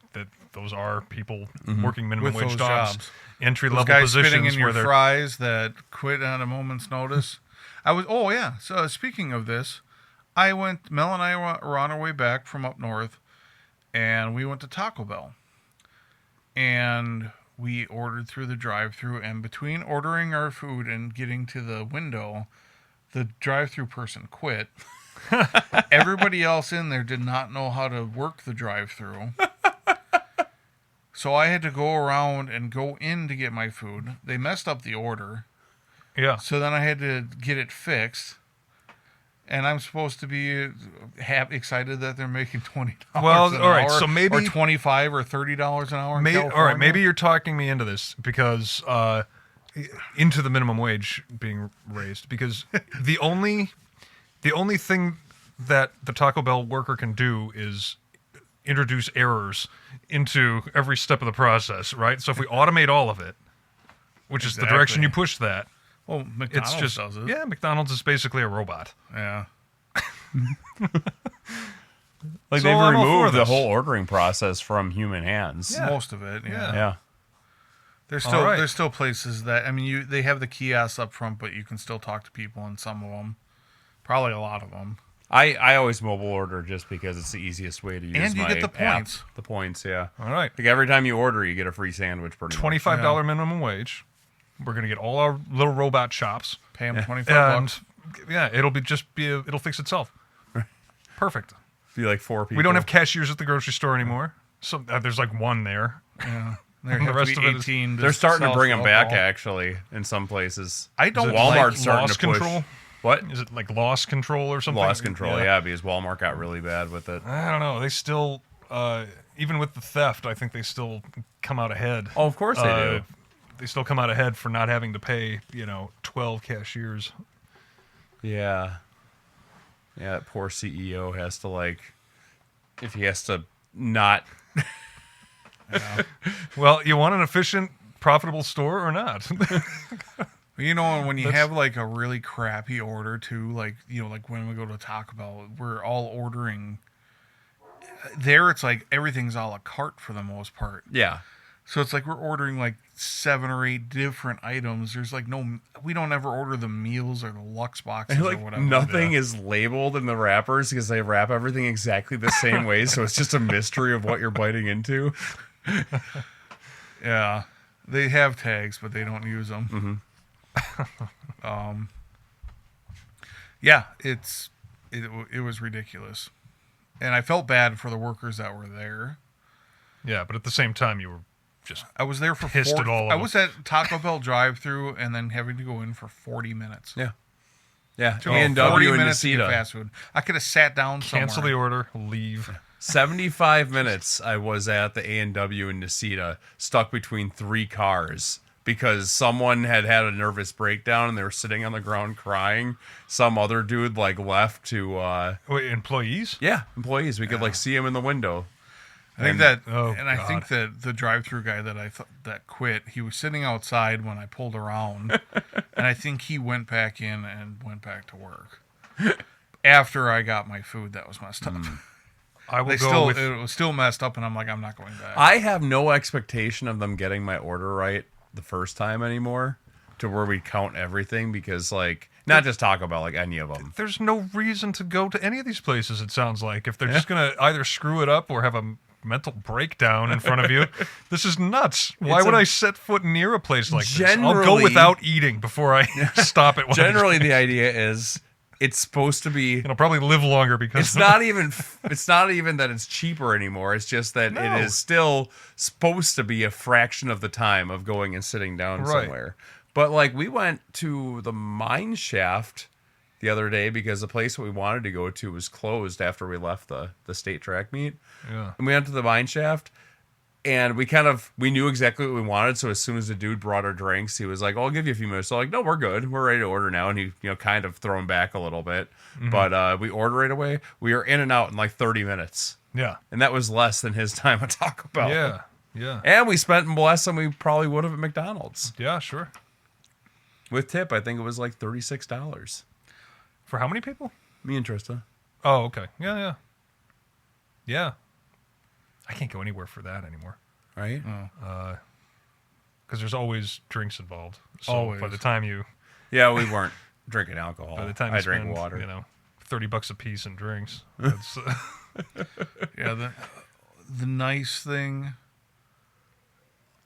those are people working minimum With wage those jobs. Those Entry-level guys spitting positions in where your they're... fries that quit on a moment's notice. So speaking of this, Mel and I were on our way back from up north, and we went to Taco Bell. And we ordered through the drive-thru, and between ordering our food and getting to the window, the drive-thru person quit. Everybody else in there did not know how to work the drive-thru. So I had to go around and go in to get my food. They messed up the order. Yeah. So then I had to get it fixed. and I'm supposed to be excited that they're making $20 Well, an all right, hour, so maybe or $25 or $30 an hour in all California. right, maybe you're talking me into this because into the minimum wage being raised because the only thing that the Taco Bell worker can do is introduce errors into every step of the process, right? So if we automate all of it, which is the direction you push that, Well, McDonald's it's just does it. yeah, McDonald's is basically a robot. Yeah. Like So they've I'm all for removed the this. whole ordering process from human hands. Yeah. Most of it. Yeah. Yeah. There's All still right. there's still places that they have the kiosks up front, but you can still talk to people in some of them. Probably a lot of them. I always mobile order just because it's the easiest way to use And you my get the app. points. The points, yeah. All right, Like every time you order, you get a free sandwich. Pretty much. $25 minimum wage. We're gonna get all our little robot shops, Pay them $25. and yeah, it'll fix itself. Perfect. Be like 4 people. We don't have cashiers at the grocery store anymore. So there's like one there. Yeah. There The have rest to of be it is- 18 They're starting to sell bring them back alcohol. actually in some places. I don't Walmart's like starting loss to push. control. What? Is it like loss control or something? Loss control, yeah, because Walmart got really bad with it. I don't know. They still, even with the theft, I think they still come out ahead. Oh, of course they do. They still come out ahead for not having to pay, 12 cashiers. Yeah. Yeah, that poor CEO has to if he has to not. Well, you want an efficient, profitable store or not? And when you have like a really crappy order too, like when we go to Taco Bell, we're all ordering. There, it's like everything's a la carte for the most part. Yeah. So it's like we're ordering like 7 or 8 different items. There's like we don't ever order the meals or the Lux boxes or whatever. Nothing is labeled in the wrappers because they wrap everything exactly the same way, so it's just a mystery of what you're biting into. Yeah, they have tags, but they don't use them. Mm-hmm. Yeah, it was ridiculous, and I felt bad for the workers that were there. Yeah, but at the same time, you were just I was there for Pissed at all of I them. was at Taco Bell drive-through and then having to go in for 40 minutes. Yeah. Yeah. Took me 40 A&W and minutes to get Nacita. fast food. I could have sat down cancel the somewhere. order, leave. 75 minutes I was at the A&W in Nacita, stuck between 3 cars because someone had a nervous breakdown and they were sitting on the ground crying. Some other dude left to Wait, employees? employees. We could see him in the window. I think And- I think that the drive-through guy that quit, he was sitting outside when I pulled around, and I think he went back in and went back to work after I got my food that was messed up. I will go with It was still messed up, and I'm like, I'm not going back. I have no expectation of them getting my order right the first time anymore to where we count everything because not just Taco Bell, any of them. there's no reason to go to any of these places, it sounds like. If they're just going to either screw it up or have a mental breakdown in front of you, this is nuts. Why would I set foot near a place like this? I'll go Generally- without eating before I stop it. Generally, the idea is it's supposed to be. And I'll probably live longer because It's not even. It's not even that it's cheaper anymore. It's just that No. it is still supposed to be a fraction of the time of going and sitting down Right. somewhere. But we went to the mine shaft the other day because the place we wanted to go to was closed after we left the state track meet. Yeah. And we went to the mine shaft, and we knew exactly what we wanted. So as soon as the dude brought our drinks, he was like, "I'll give you a few minutes." So no, we're good. We're ready to order now. And he, kind of thrown back a little bit, but we ordered right away. We were in and out in 30 minutes, Yeah. and that was less than his time at Taco Bell. Yeah. Yeah. And we spent less than we probably would have at McDonald's Yeah, sure. with tip. I think it was $36. For how many people? Me and Trista. Oh, okay. Yeah, yeah. Yeah. I can't go anywhere for that anymore Right? because there's always drinks involved. So Always. by the time you Yeah, we weren't drinking alcohol. by the time you I spend, drank water. $30 a piece in drinks. That's, Yeah, the nice thing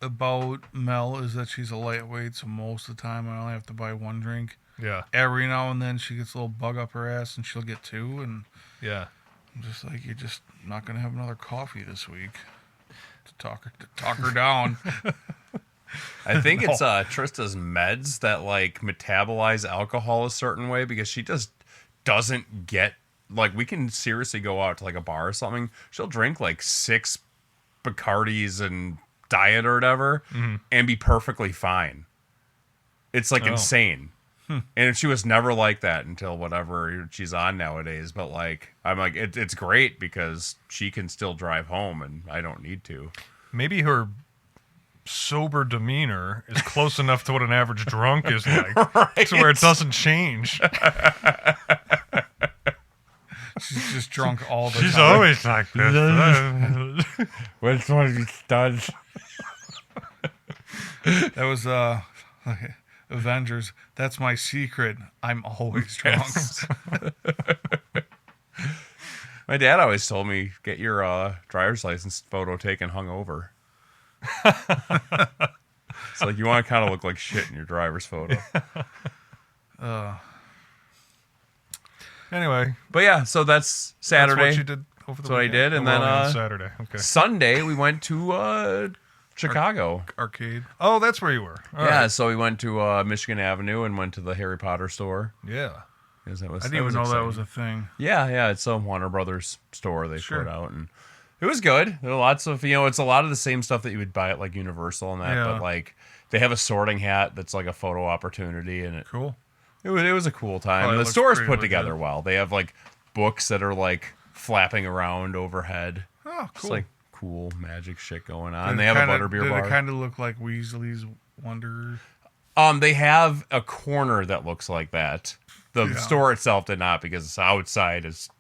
about Mel is that she's a lightweight, so most of the time I only have to buy 1 drink. yeah. Every now and then she gets a little bug up her ass and she'll get 2, and Yeah. I'm just like, you're just not gonna have another coffee this week to talk her down. I think it's Trista's meds that metabolize alcohol a certain way because she just doesn't get, like, we can seriously go out to like a bar or something. She'll drink like 6 Bacardis and diet or whatever and be perfectly fine. It's like insane. And she was never like that until whatever she's on nowadays. But like, I'm like, it's great because she can still drive home and I don't need to. Maybe her sober demeanor is close enough to what an average drunk is like, Right. to where it doesn't change. She's just drunk all the She's time. always like this. Which one of these studs? That was Avengers. That's my secret. I'm always drunk. Yes. My dad always told me, get your driver's license photo taken hungover. It's like, you want to kind of look like shit in your driver's photo. Anyway, But yeah, so that's Saturday. that's what you did over the That's what I weekend? did, and Well, then, on Saturday. Okay. Sunday, we went to Chicago. Arcade. Oh, that's where you were. All Yeah, right. so we went to Michigan Avenue and went to the Harry Potter store. Yeah. 'Cause that was, I didn't even know that was a thing. Yeah, it's a Warner Brothers store they Sure. put out, and it was good. There were lots of, it's a lot of the same stuff that you would buy at like Universal and that, Yeah. but like they have a sorting hat that's like a photo opportunity, and Cool. it was a cool time. Probably And the looks store's pretty put legit. together well. They have like books that are like flapping around overhead. Oh, It's cool. like cool magic shit going on. Did And they it have kinda- a butterbeer Did bar. it kind of look like Weasley's Wonder? They have a corner that looks like that. The Yeah. store itself did not, because it's outside is,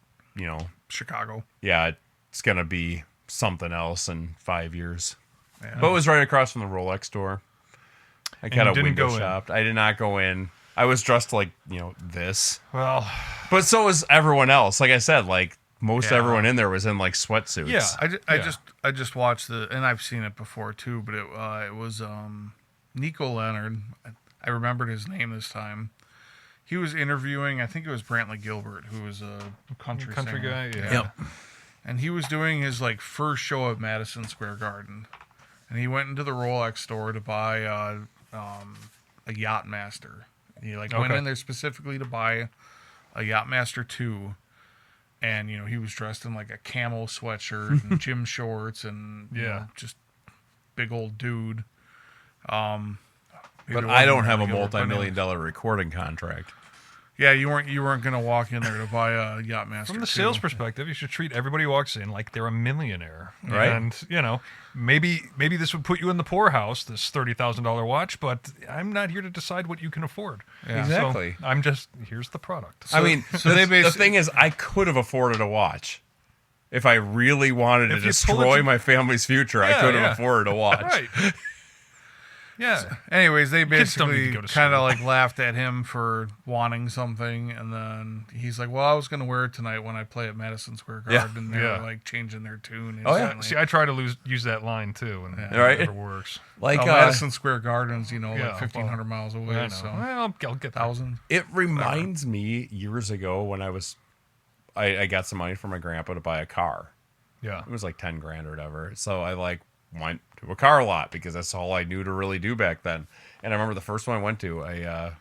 Chicago. yeah, it's gonna be something else in 5 years. Yeah. But it was right across from the Rolex store. I kind you of didn't window go in? shopped. I did not go in. I was dressed like, this. Well, But so was everyone else. Like I said, like most Yeah. everyone in there was in like sweatsuits. yeah. I just watched and I've seen it before too, but it was Nico Leonard. I remembered his name this time. He was interviewing, I think it was Brantley Gilbert, who was a country country singer. guy. Yeah. Yep. And he was doing his like first show at Madison Square Garden, and he went into the Rolex store to buy a Yachtmaster. He went Okay. in there specifically to buy a Yachtmaster 2, and he was dressed in like a camel sweatshirt and gym shorts, and just big old dude. But I don't have a multi-million-dollar recording contract. Yeah, you weren't gonna walk in there to buy a Yachtmaster. From the 2. sales perspective, you should treat everybody who walks in like they're a millionaire. Right. And, maybe this would put you in the poorhouse, this $30,000 watch, but I'm not here to decide what you can afford. Yeah. Exactly. So I'm just, here's the product. I mean, so they the thing is, I could have afforded a watch. If I really wanted to If you pull destroy it to- my family's future, I Yeah, could have yeah. afforded a watch. Right. Yeah. Anyways, they Kids don't need to basically go to kind of school. like laughed at him for wanting something, and then he's like, "Well, I was gonna wear it tonight when I play at Madison Square Yeah. Garden." And they're Yeah. like changing their tune. Oh, yeah. instantly. See, I try to use that line too, and it Right. never works. Like, Madison Square Garden's Yeah, like 1,500 miles away, I know. so Well, I'll get that. 1,000. it reminds me years ago when I got some money from my grandpa to buy a car. Yeah. It was like 10 grand or whatever. So I went to a car lot because that's all I knew to really do back then. And I remember the first one I went to, I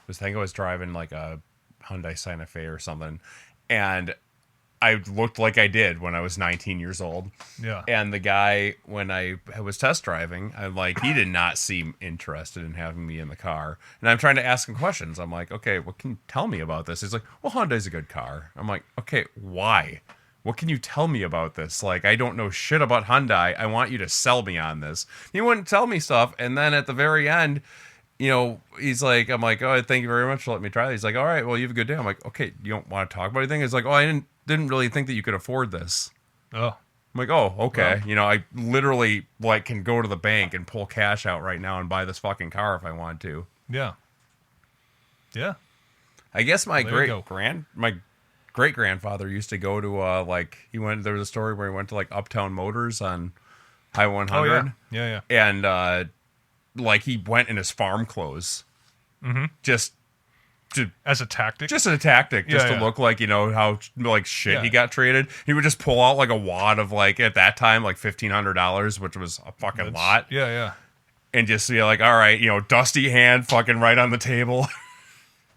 was driving like a Hyundai Santa Fe or something. And I looked like I did when I was 19 years old. Yeah. And the guy, when I was test driving, he did not seem interested in having me in the car. And I'm trying to ask him questions. I'm like, okay, what can you tell me about this? He's like, well, Hyundai's a good car. I'm like, okay, why? What can you tell me about this? Like, I don't know shit about Hyundai. I want you to sell me on this. He wouldn't tell me stuff. And then at the very end, he's like, I'm like, oh, thank you very much for letting me try. He's like, all right, well, you have a good day. I'm like, okay, you don't want to talk about anything? He's like, oh, I didn't really think that you could afford this. Oh. I'm like, oh, okay. I literally can go to the bank and pull cash out right now and buy this fucking car if I want to. Yeah. Yeah. I guess my Well, there you go. my great grandfather used to go to there was a story where he went to like Uptown Motors on Highway 100. Oh, yeah. Yeah, yeah. And he went in his farm clothes. Mm-hmm. Just As a tactic. as a tactic, just Yeah, to yeah. look like, how shit Yeah. he got traded. He would just pull out like a wad of at that time, $1,500, which was a fucking That's- lot. Yeah, yeah. And just be like, all right, dusty hand fucking right on the table.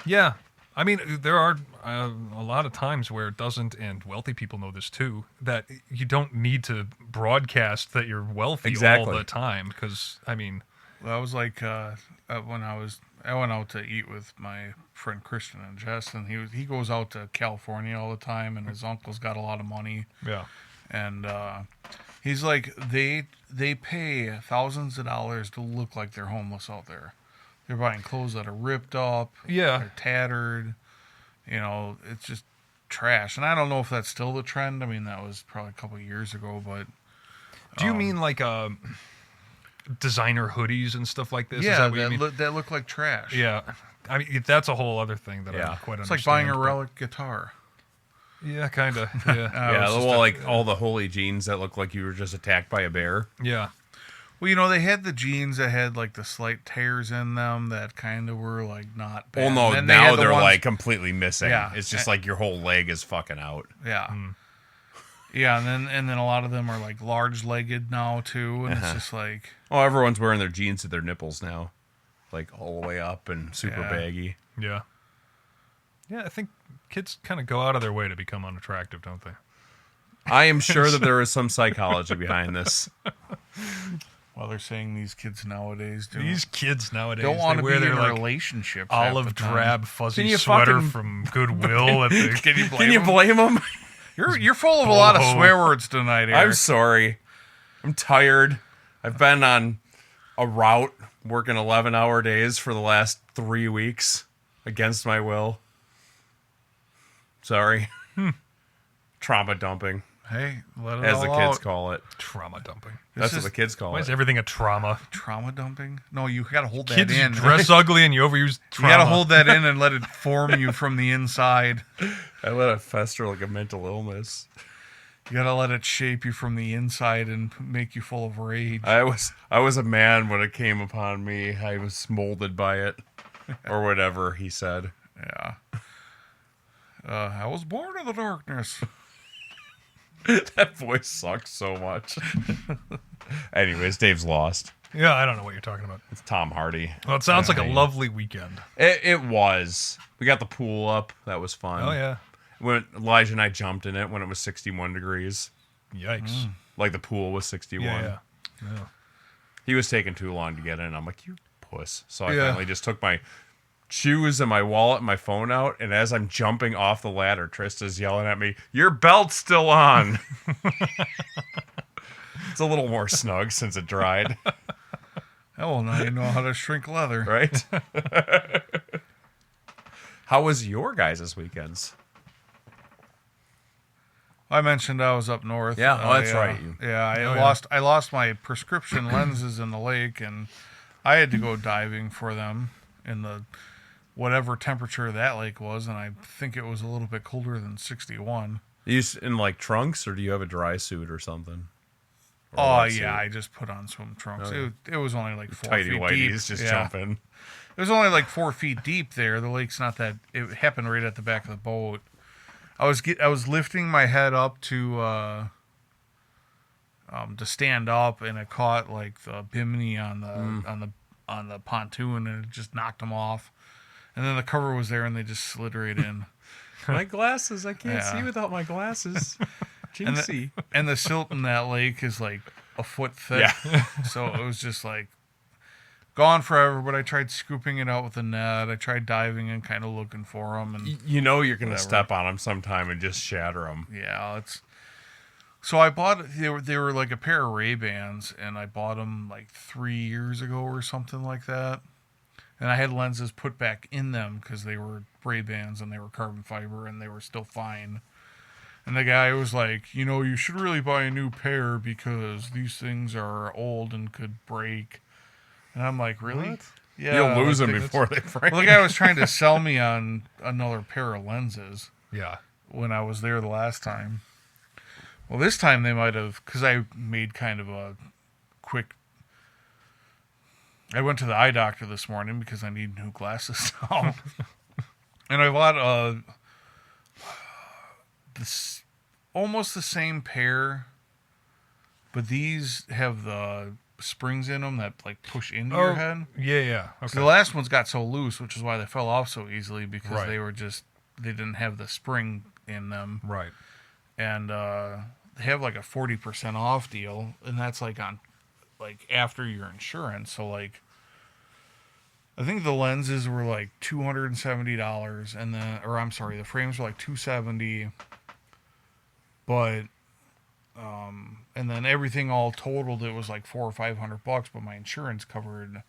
Yeah. I mean, there are a lot of times where it doesn't, and wealthy people know this too, that you don't need to broadcast that you're wealthy all the time. Because, I mean... Well, I was like, when I went out to eat with my friend Christian and Jess, and he goes out to California all the time, and his uncle's got a lot of money. Yeah. And he's like, they pay thousands of dollars to look like they're homeless out there. They're buying clothes that are ripped up. Yeah. They're tattered. It's just trash. And I don't know if that's still the trend. I mean, that was probably a couple of years ago, but... Do you mean like designer hoodies and stuff like this? Yeah, Is that, what you mean? that look like trash. Yeah. I mean, that's a whole other thing that I don't quite It's understand. like buying a relic guitar. Yeah, kind of. Yeah. Yeah, well, like all the holy jeans that look like you were just attacked by a bear. Yeah. Well, they had the jeans that had like the slight tears in them that kind of were like not bad. Well, no, then now they're like completely missing. Yeah. It's just like your whole leg is fucking out. Yeah. Yeah, and then a lot of them are like large-legged now too, and it's just like... Oh, everyone's wearing their jeans to their nipples now. Like all the way up and super baggy. Yeah. Yeah, I think kids kind of go out of their way to become unattractive, don't they? I am sure that there is some psychology behind this. Well, they're saying these kids nowadays don't want to be in a like relationship. Olive drab fuzzy sweater fucking... from Goodwill. Can you blame them? You're full of a lot of swear words tonight, Eric. I'm sorry. I'm tired. I've been on a route working 11-hour days for the last 3 weeks against my will. Sorry. Trauma dumping. Hey, let it as all the kids out. call it. Trauma dumping. That's what the kids call Why it. is everything a trauma? Trauma dumping? No, you got to hold that Kids in. dress ugly and you overuse trauma. You got to hold that in and let it form you from the inside. I let it fester like a mental illness. You got to let it shape you from the inside and make you full of rage. I was a man when it came upon me. I was molded by it, or whatever he said. Yeah. I was born in the darkness. That voice sucks so much. Anyways, Dave's lost. Yeah, I don't know what you're talking about. It's Tom Hardy. Well, it sounds like a lovely weekend. It was. We got the pool up. That was fun. Oh, yeah. When Elijah and I jumped in it when it was 61 degrees. Yikes. Like the pool was 61. Yeah. He was taking too long to get in. I'm like, you puss. So I finally just took my shoes and my wallet and my phone out, and as I'm jumping off the ladder, Trista's yelling at me, "Your belt's still on." It's a little more snug since it dried. Oh, well, now you know how to shrink leather. Right? How was your guys' weekends? I mentioned I was up north. Yeah, that's right. I lost my prescription lenses in the lake, and I had to go diving for them in the whatever temperature that lake was, and I think it was a little bit colder than 61. Are you in like trunks, or do you have a dry suit or something? Or I just put on swim trunks. Oh, yeah. It was only like 4 Tighty feet whities deep. just jumping. It was only like 4 feet deep there. The lake's not that. It happened right at the back of the boat. I was lifting my head up to stand up, and it caught like the bimini on the pontoon, and it just knocked them off. And then the cover was there, and they just slid right in. My glasses, I can't see without my glasses. Jinxie. And the silt in that lake is like a foot thick. Yeah. So it was just like gone forever, but I tried scooping it out with a net. I tried diving and kind of looking for them. And you know you're going to step on them sometime and just shatter them. yeah, it's... So I bought... They were like a pair of Ray-Bans, and I bought them like 3 years ago or something like that. And I had lenses put back in them because they were Ray-Bans and they were carbon fiber and they were still fine. And the guy was like, you should really buy a new pair because these things are old and could break. And I'm like, really? What? Yeah. You'll lose them before they break. Well, the guy was trying to sell me on another pair of lenses. Yeah. When I was there the last time. Well, this time they might have, because I made kind of a quick... I went to the eye doctor this morning because I need new glasses now. And I bought this almost the same pair, but these have the springs in them that like push into your head. Yeah. Okay. So the last ones got so loose, which is why they fell off so easily, because they they didn't have the spring in them. Right. And they have like a 40% off deal, and that's like on like after your insurance. So like I think the lenses were like $270, and then, or I'm sorry, the frames were like $270, but and then everything all totaled, it was like $400 or $500, but my insurance covered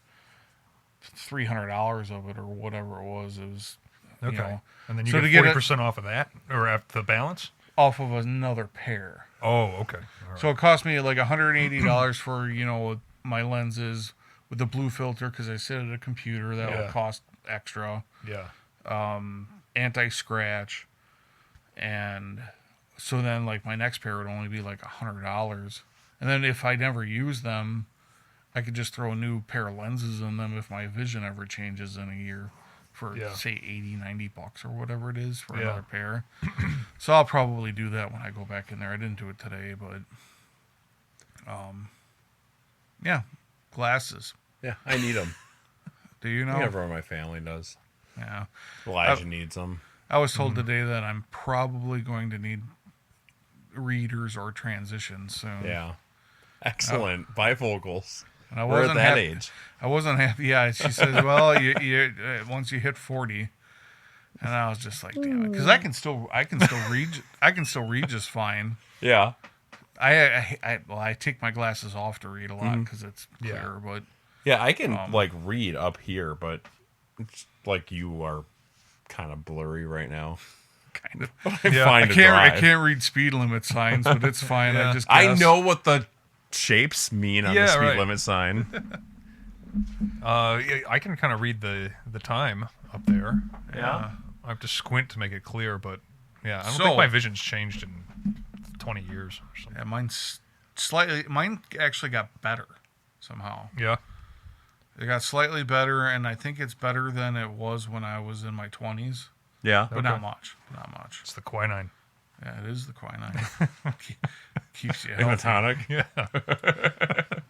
$300 of it or whatever it was. It was Okay. you know, And then you so get to get 40% off of that, or after the balance? off of another pair. Oh, okay. All right. So it cost me like $180 for, you know, my lenses with the blue filter because I sit at a computer. That will cost extra. Yeah. Anti-scratch. And so then like my next pair would only be like $100. And then if I never use them, I could just throw a new pair of lenses in them if my vision ever changes in a year for say $80-$90 or whatever it is for another pair. So I'll probably do that when I go back in there. I didn't do it today, but yeah, glasses. Yeah, I need them. Do you know? Everyone in my family does. Yeah. Elijah needs them. I was told today that I'm probably going to need readers or transitions soon. Yeah. Excellent. Bifocals. And I We're wasn't at that happy. age. I wasn't happy. Yeah, she says, "Well, you once you hit 40," and I was just like, "Damn it," because I can still read just fine. Yeah. I take my glasses off to read a lot because it's clearer. But Yeah, I can like read up here, but it's like you are kind of blurry right now. kind of. I can't read speed limit signs, but it's fine. Yeah. I just I guess. know what the shapes mean on the speed limit sign. I can kind of read the time up there. Yeah. I have to squint to make it clear, but I don't So- think my vision's changed in 20 years or something. Yeah, mine actually got better somehow. Yeah. It got slightly better, and I think it's better than it was when I was in my 20s, Yeah. but not much. Not much. It's the quinine. Yeah, it is the quinine. Keeps you In a healthy. tonic. Yeah.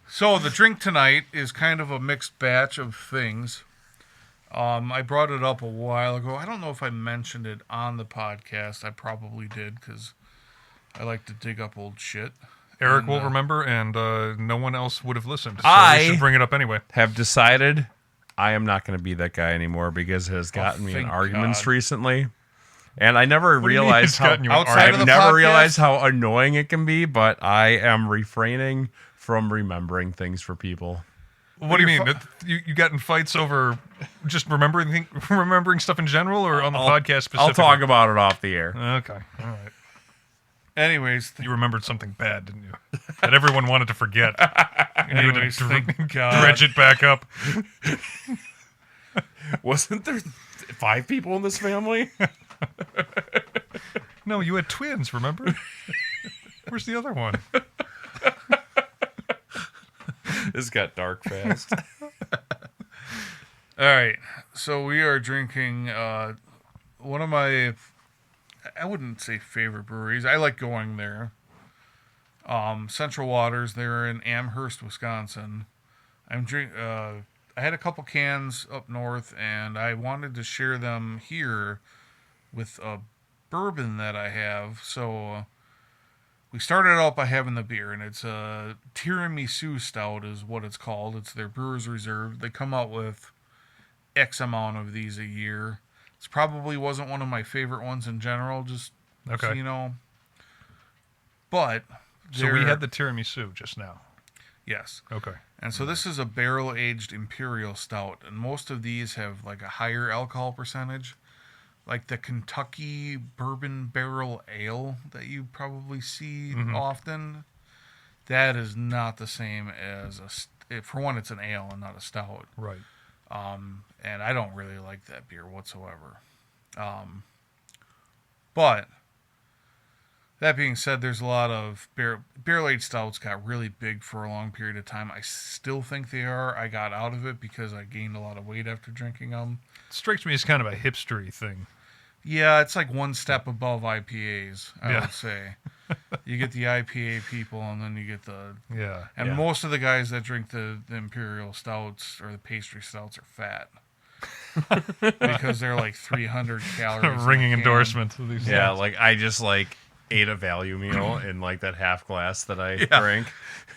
So the drink tonight is kind of a mixed batch of things. I brought it up a while ago. I don't know if I mentioned it on the podcast. I probably did because I like to dig up old shit. Eric And, will remember, and no one else would have listened. So I- we should bring it up anyway. Have decided I am not going to be that guy anymore because it has gotten me in thank arguments God. recently. And I never What do you mean realized it's how gotten you in outside arguments? of I've the never podcast? realized how annoying it can be, but I am refraining from remembering things for people. What do you mean? You got in fights over just remembering stuff in general, or on the podcast specifically? I'll talk about it off the air. Okay, all right. Anyways, You remembered something bad, didn't you? That everyone wanted to forget. And you had to thank God. dredge it back up. Wasn't there 5 people in this family? No, you had twins, remember? Where's the other one? This got dark fast. All right, so we are drinking one of my, I wouldn't say favorite breweries. I like going there. Central Waters. They're in Amherst, Wisconsin. I had a couple cans up north, and I wanted to share them here with a bourbon that I have. So we started out by having the beer, and it's a tiramisu stout is what it's called. It's their Brewer's Reserve. They come out with X amount of these a year. This probably wasn't one of my favorite ones in general, just Okay. so you know. But So we they're- had the tiramisu just now. yes. Okay. And so this is a barrel-aged imperial stout, and most of these have like a higher alcohol percentage, like the Kentucky bourbon barrel ale that you probably see often. That is not the same as for one, it's an ale and not a stout. Right. And I don't really like that beer whatsoever. But that being said, there's a lot of barrel-aged stouts got really big for a long period of time. I still think they are. I got out of it because I gained a lot of weight after drinking them. It strikes me as kind of a hipstery thing. Yeah, it's like one step above IPAs, I Yeah. would say. You get the IPA people, and then you get the... Yeah. And yeah. most of the guys that drink the imperial stouts or the pastry stouts are fat. because they're like 300 calories. Ringing in a can. endorsement of these Yeah, things. like I just like ate a value meal in like that half glass that I drank.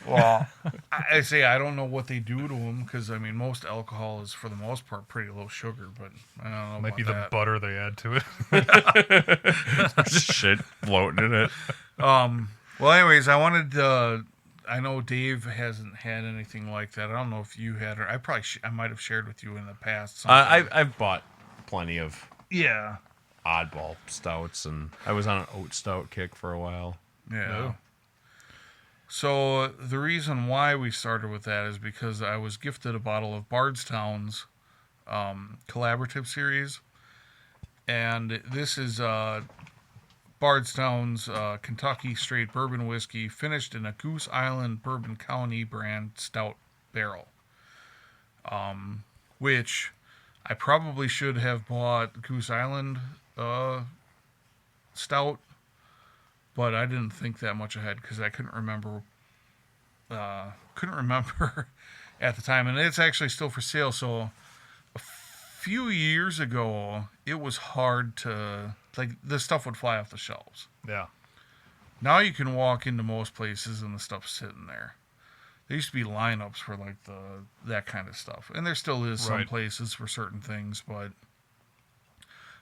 Well, I say I don't know what they do to them because I mean most alcohol is for the most part pretty low sugar, but I don't know Might about be the that. butter they add to it. Just shit floating in it. Well, anyways, I wanted to. I know Dave hasn't had anything like that. I don't know if you had, or I might have shared with you in the past. something. I've bought plenty of Yeah. oddball stouts, and I was on an oat stout kick for a while. Yeah. No. So the reason why we started with that is because I was gifted a bottle of Bardstown's collaborative series, and this is Bardstown's Kentucky Straight Bourbon Whiskey, finished in a Goose Island Bourbon County brand stout barrel. Which I probably should have bought Goose Island stout, but I didn't think that much ahead because I couldn't remember at the time, and it's actually still for sale. So a few years ago, it was hard to this stuff would fly off the shelves. Yeah. Now you can walk into most places and the stuff's sitting there. There used to be lineups for like that kind of stuff, and there still is some Right. places for certain things, but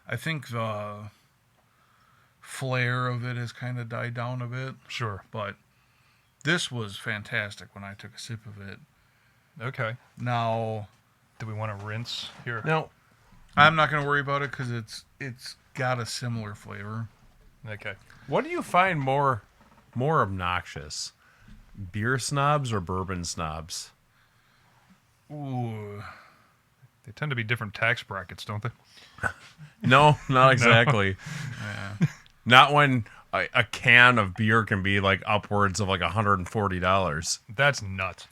I think the flair of it has kind of died down a bit. Sure. But this was fantastic when I took a sip of it. Okay. Now Do we want to rinse here? No, I'm not going to worry about it because it's got a similar flavor. Okay. what do you find more obnoxious, beer snobs or bourbon snobs? Ooh, They tend to be different tax brackets, don't they? No, not exactly. yeah. Not when a can of beer can be like upwards of like $140, That's nuts.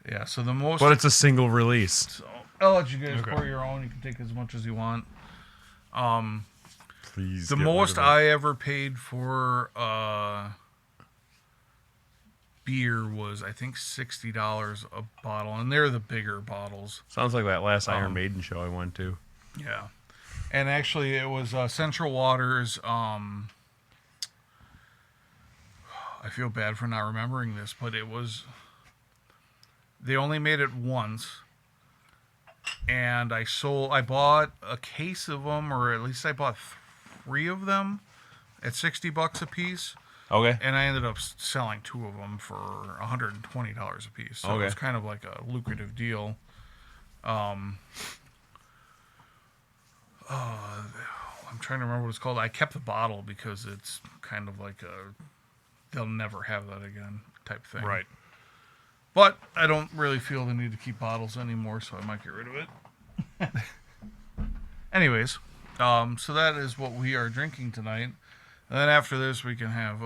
Yeah, so the most. but it's a single release. So I'll let you guys Okay. pour your own. You can take as much as you want. Please. The get rid most of it. I ever paid for beer was I think $60 a bottle, and they're the bigger bottles. Sounds like that last Iron Maiden show I went to. Yeah, and actually it was Central Waters. I feel bad for not remembering this, but it was. They only made it once, and I bought a case of them, or at least I bought 3 of them at $60 a piece. Okay. And I ended up selling 2 of them for $120 a piece. So it was kind of like a lucrative deal. I'm trying to remember what it's called. I kept the bottle because it's kind of like they'll never have that again type thing. Right. But I don't really feel the need to keep bottles anymore, so I might get rid of it. Anyways, so that is what we are drinking tonight. And then after this, we can have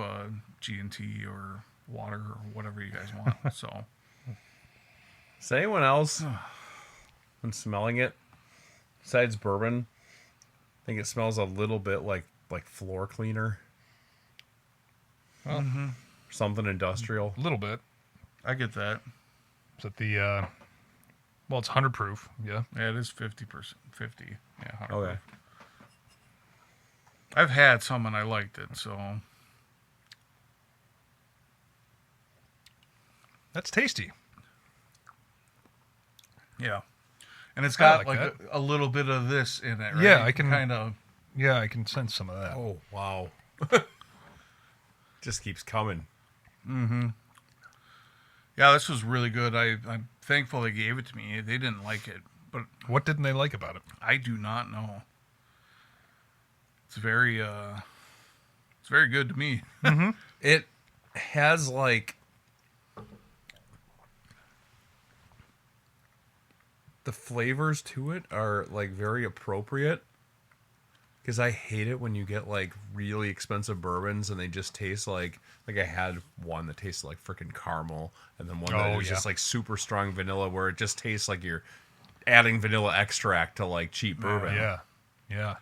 G&T or water or whatever you guys want. So, Is anyone else, when smelling it, besides bourbon, think it smells a little bit like floor cleaner? Well, Something industrial. a little bit. I get that. Is it the, well, it's 100 proof. Yeah. Yeah, it is 50%. 50. Yeah, 100. Okay. I've had some and I liked it, so. That's tasty. Yeah. And it's I got like like a little bit of this in it, right? Yeah, I can- kind of. Yeah, I can sense some of that. Oh, wow. Just keeps coming. Yeah, this was really good. I'm thankful they gave it to me. They didn't like it, but What didn't they like about it? I do not know. It's very good to me. It has like the flavors to it are like very appropriate, because I hate it when you get like really expensive bourbons and they just taste like I had one that tasted like freaking caramel, and then one that Oh, was yeah. just like super strong vanilla, where it just tastes like you're adding vanilla extract to like cheap bourbon. Yeah. Yeah.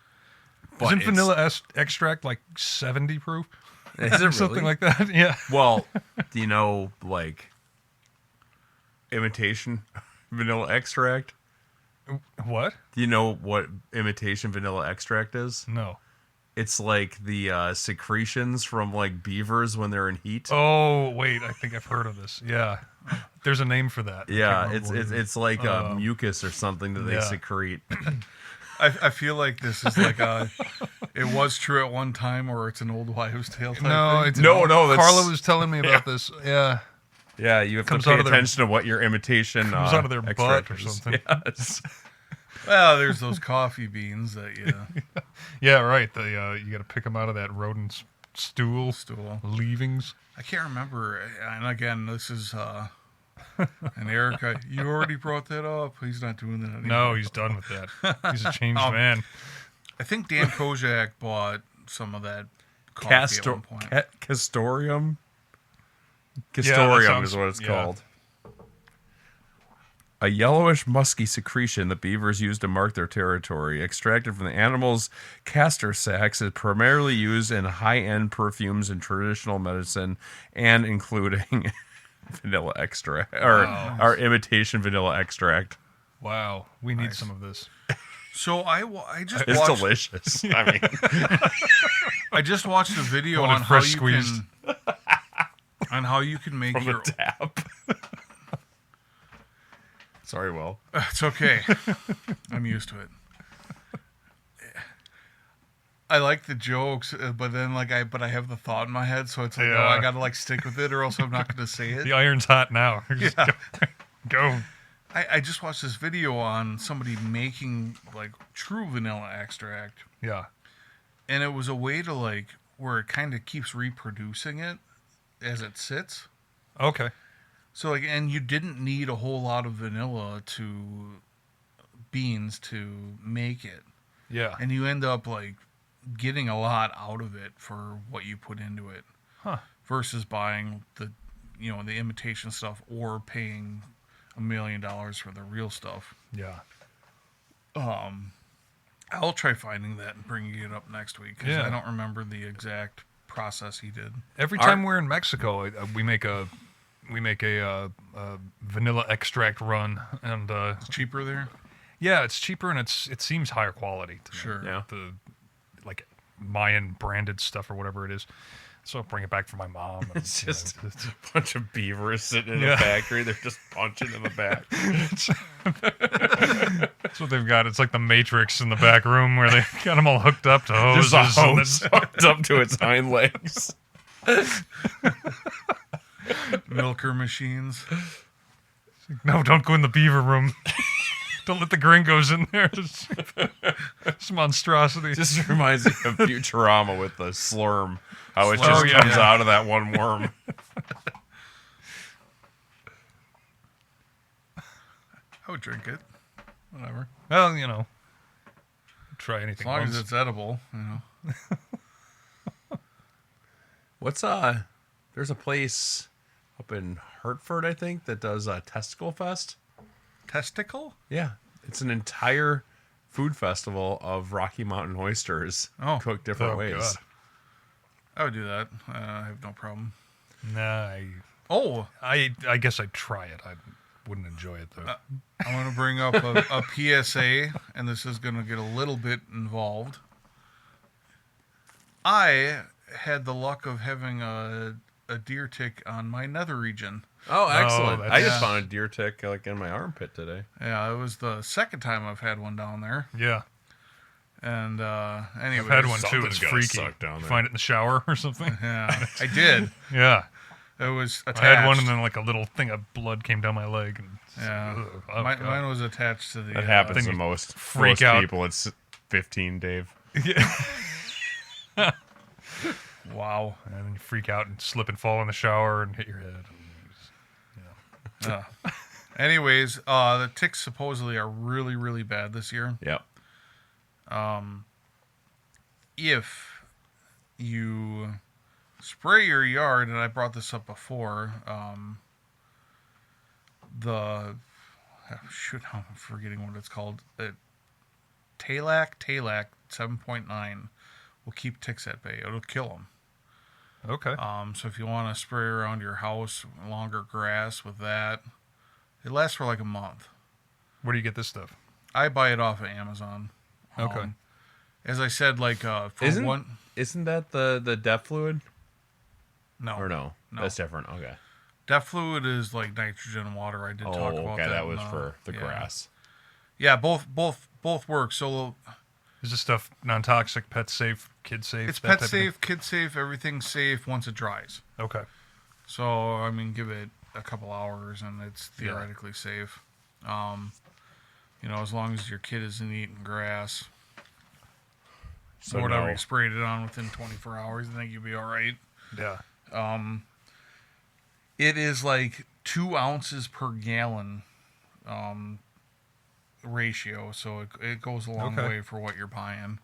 But Isn't it's- vanilla extract like 70 proof? Is it Something really? like that? Yeah. Well, do you know, like, imitation vanilla extract? What? Do you know what imitation vanilla extract is? No. It's like the secretions from like beavers when they're in heat. Oh, wait. I think I've heard of this. Yeah. There's a name for that. Yeah, it's like mucus or something that they yeah. secrete. I feel like this is like it was true at one time, or it's an old wives' tale type No, thing. it's No, that's- Carla was telling me about this. Yeah. Yeah, you have Comes to pay out of their- attention to what your imitation comes out of their extract butt or is. something. Yes. Well, there's those coffee beans that Yeah, right. You got to pick them out of that rodent's stool leavings. I can't remember. And again, this is and Erica, you already brought that up. He's not doing that anymore. No, he's done with that. He's a changed man. I think Dan Kozak bought some of that coffee at one point. Castorium? that Castorium sounds- is what it's yeah. called. A yellowish musky secretion that beavers use to mark their territory, extracted from the animal's castor sacs, is primarily used in high-end perfumes and traditional medicine, and including vanilla extract or imitation vanilla extract. Wow. We need some of this. So I just It's watched, delicious. I mean, I just watched a video Want it on how fresh you squeezed? can make from your the tap. Sorry, Will. It's okay. I'm used to it. I like the jokes, but then I have the thought in my head, so it's like, Yeah. I gotta stick with it, or else I'm not gonna say it. The iron's hot now. Just go. I just watched this video on somebody making true vanilla extract, Yeah. and it was a way to where it kind of keeps reproducing it as it sits. Okay. So and you didn't need a whole lot of vanilla beans to make it. Yeah. And you end up getting a lot out of it for what you put into it. Huh. Versus buying the imitation stuff or paying $1 million for the real stuff. Yeah. I'll try finding that and bringing it up next week because Yeah. I don't remember the exact process he did. Every time we're in Mexico, we make a vanilla extract run, and It's cheaper there. yeah, it's cheaper and it seems higher quality to me. Sure. Yeah. The Mayan branded stuff or whatever it is. So I'll bring it back for my mom. And, It's just a bunch of beavers sitting in Yeah. a factory. They're just punching in the back. that's what they've got. It's like the Matrix in the back room where they got them all hooked up to hoses. Just a and hose hooked up to its hind legs. Milker machines. No, don't go in the beaver room. Don't let the gringos in there. It's monstrosity. Just reminds me of Futurama with the slurm. How it Slurm, just yeah. comes out of that one worm. I would drink it. Whatever. Well, try As anything long once. as it's edible, What's there's a place up in Hartford, I think, that does a Testicle Fest. Testicle? Yeah. It's an entire food festival of Rocky Mountain oysters cooked different ways. God. I would do that. I have no problem. Nah, I guess I'd try it. I wouldn't enjoy it though. I want to bring up a PSA, and this is going to get a little bit involved. I had the luck of having a deer tick on my nether region. Oh, excellent. that's- I just Yeah. found a deer tick in my armpit today. Yeah, it was the second time I've had one down there. Yeah, And anyway, I've had one too. something's It's gotta freaky. suck down there. Find it in the shower or something. Yeah, I did. Yeah, It was attached. I had one, and then a little thing of blood came down my leg. And Yeah, oh, God. mine was attached to the. That happens Then to you most freak out. people. It's 15, Dave. Wow. And then you freak out and slip and fall in the shower and hit your head. Anyways, the ticks supposedly are really, really bad this year. Yep. If you spray your yard, and I brought this up before, I'm forgetting what it's called. Talac 7.9 will keep ticks at bay. It'll kill them. Okay. So if you want to spray around your house, longer grass with that, it lasts for like a month. Where do you get this stuff? I buy it off of Amazon. Okay. As I said, like for Isn't that the DEF fluid? No. Or no? That's different. Okay. DEF fluid is like nitrogen and water. I did talk about that. That was for the grass. Yeah, both work. So Is this stuff non-toxic, pet safe, kid safe? it's that pet type of safe, kid safe, everything's safe once it dries. thing? Okay. So I mean, give it a couple hours and it's theoretically safe. As long as your kid isn't eating grass, So or whatever no. you sprayed it on within 24 hours, I think you'll be all right. Yeah. It is like 2 ounces per gallon ratio, so it goes a long way for what you're buying.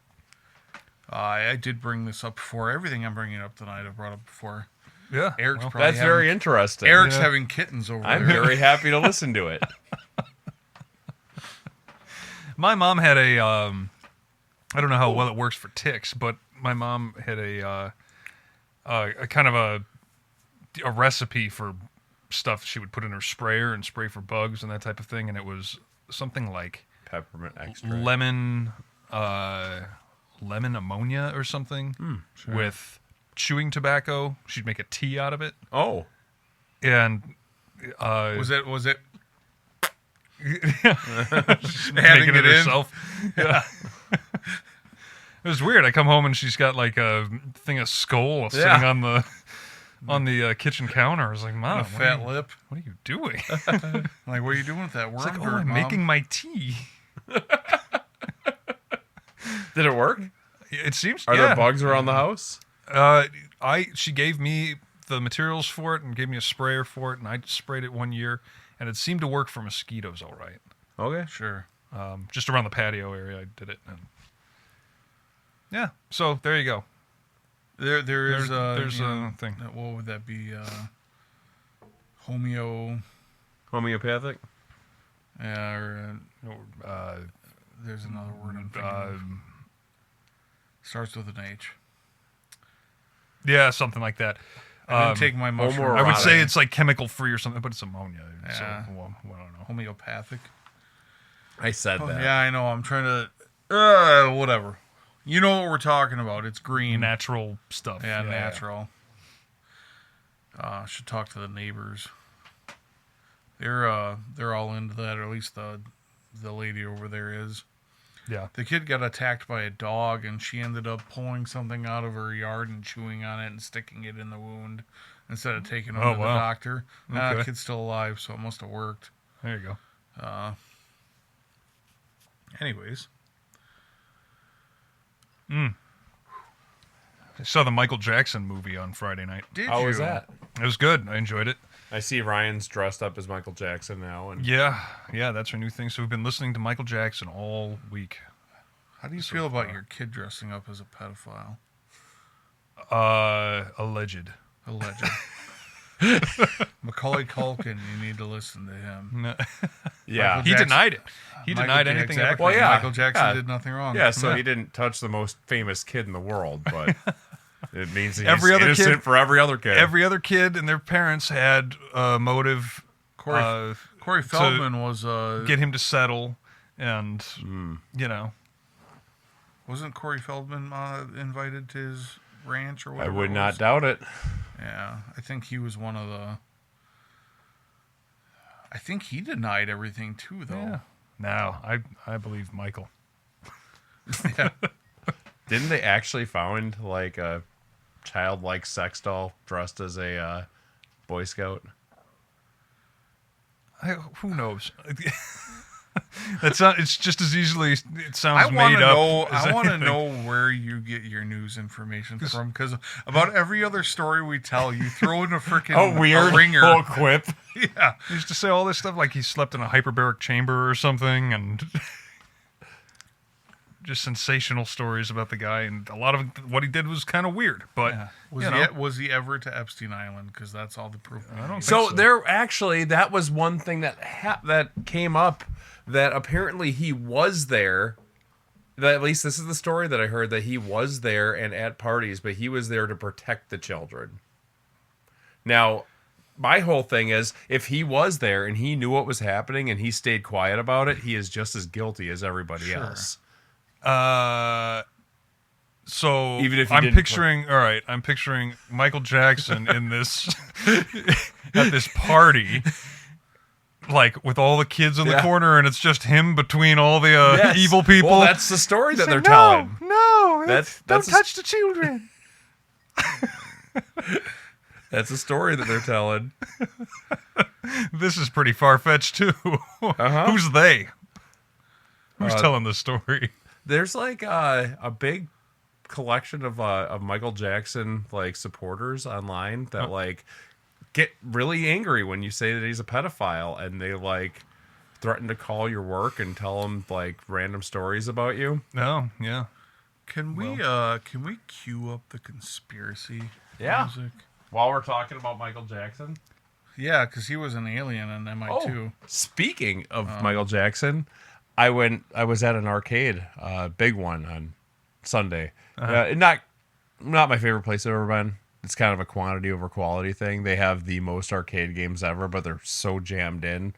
I did bring this up before. Everything I'm bringing up tonight I've brought up before. Yeah. Eric's well, probably That's very interesting. Eric's having kittens over I'm there. very happy to listen to it. my mom had a, I don't know how well it works for ticks, but my mom had a kind of a recipe for stuff she would put in her sprayer and spray for bugs and that type of thing, and it was something like Peppermint extract. lemon ammonia or something with chewing tobacco. She'd make a tea out of it, Oh. and Was it making adding it it in? herself. Yeah. It was weird. I come home and she's got like a thing of skull sitting on the kitchen counter. I was like, Mom, a fat lip? what are you doing? Like, what are you doing with that worm? It's like, oh, dirt, I'm Mom? making my tea. Did it work? It seems. Are yeah. there bugs around the house? She gave me the materials for it and gave me a sprayer for it, and I sprayed it 1 year, and it seemed to work for mosquitoes all right. Okay. Sure. Just around the patio area, I did it. And yeah, so there you go. There's There's a thing. What would that be? Homeopathic? Yeah, or there's another word I'm thinking of. Starts with an H. Yeah, something like that. I didn't take my mushroom. homoerotic. I would say it's like chemical free or something, but it's ammonia. So, Yeah. well, I don't know. Homeopathic. I said that. Yeah, I know. I'm trying to. Whatever. You know what we're talking about. It's green. Natural stuff. Yeah, natural. Should talk to the neighbors. They're all into that, or at least the lady over there is. Yeah. The kid got attacked by a dog, and she ended up pulling something out of her yard and chewing on it and sticking it in the wound instead of taking him to the doctor. Nah, the kid's still alive, so it must have worked. There you go. Anyways. I saw the Michael Jackson movie on Friday night. How was that? It was good. I enjoyed it. I see Ryan's dressed up as Michael Jackson now. And Yeah, that's our new thing. So we've been listening to Michael Jackson all week. How do you feel about your kid dressing up as a pedophile? Alleged. Macaulay Culkin, you need to listen to him. No. yeah. He denied it. He denied anything. Exactly. Well, yeah. Michael Jackson Yeah. did nothing wrong. Yeah, so he didn't touch the most famous kid in the world, but it means he's Every other innocent kid- for every other kid. Every other kid and their parents had a motive. Corey Feldman was Get him to settle, and wasn't Corey Feldman invited to his ranch or I whatever? would it not was? doubt it. Yeah, I think he was one of the. I think he denied everything too, though. Yeah. Now I believe Michael. Didn't they actually find like a childlike sex doll dressed as a Boy Scout? Who knows? That's not. It's just as easily. It sounds I want made to up. know. as I want to anything. know where you get your news information from, because about every other story we tell, you throw in a freaking ringer. little quip. Yeah, He used to say all this stuff like he slept in a hyperbaric chamber or something, and just sensational stories about the guy. And a lot of what he did was kind of weird. But was he ever to Epstein Island? Because that's all the proof. I don't think So so. there actually, that was one thing that that came up, that apparently he was there. That at least this is the story that I heard, that he was there and at parties, but he was there to protect the children. Now, my whole thing is, if he was there and he knew what was happening and he stayed quiet about it, he is just as guilty as everybody else. So Even if he I'm didn't picturing, all right, I'm picturing Michael Jackson in this at this party, like with all the kids in the corner, and it's just him between all the Yes. evil people. Well, that's the story that they're no, telling. No, That's don't touch the children. That's the story that they're telling. This is pretty far fetched too. Who's they? Who's telling the story? There's like a big collection of Michael Jackson like supporters online that like get really angry when you say that he's a pedophile, and they like threaten to call your work and tell them like random stories about you. No, yeah. Can we cue up the conspiracy music? While we're talking about Michael Jackson. Yeah, because he was an alien in MI2. Speaking of Michael Jackson, I was at an arcade, big one on Sunday. Not my favorite place I've ever been. It's kind of a quantity over quality thing. They have the most arcade games ever, but they're so jammed in,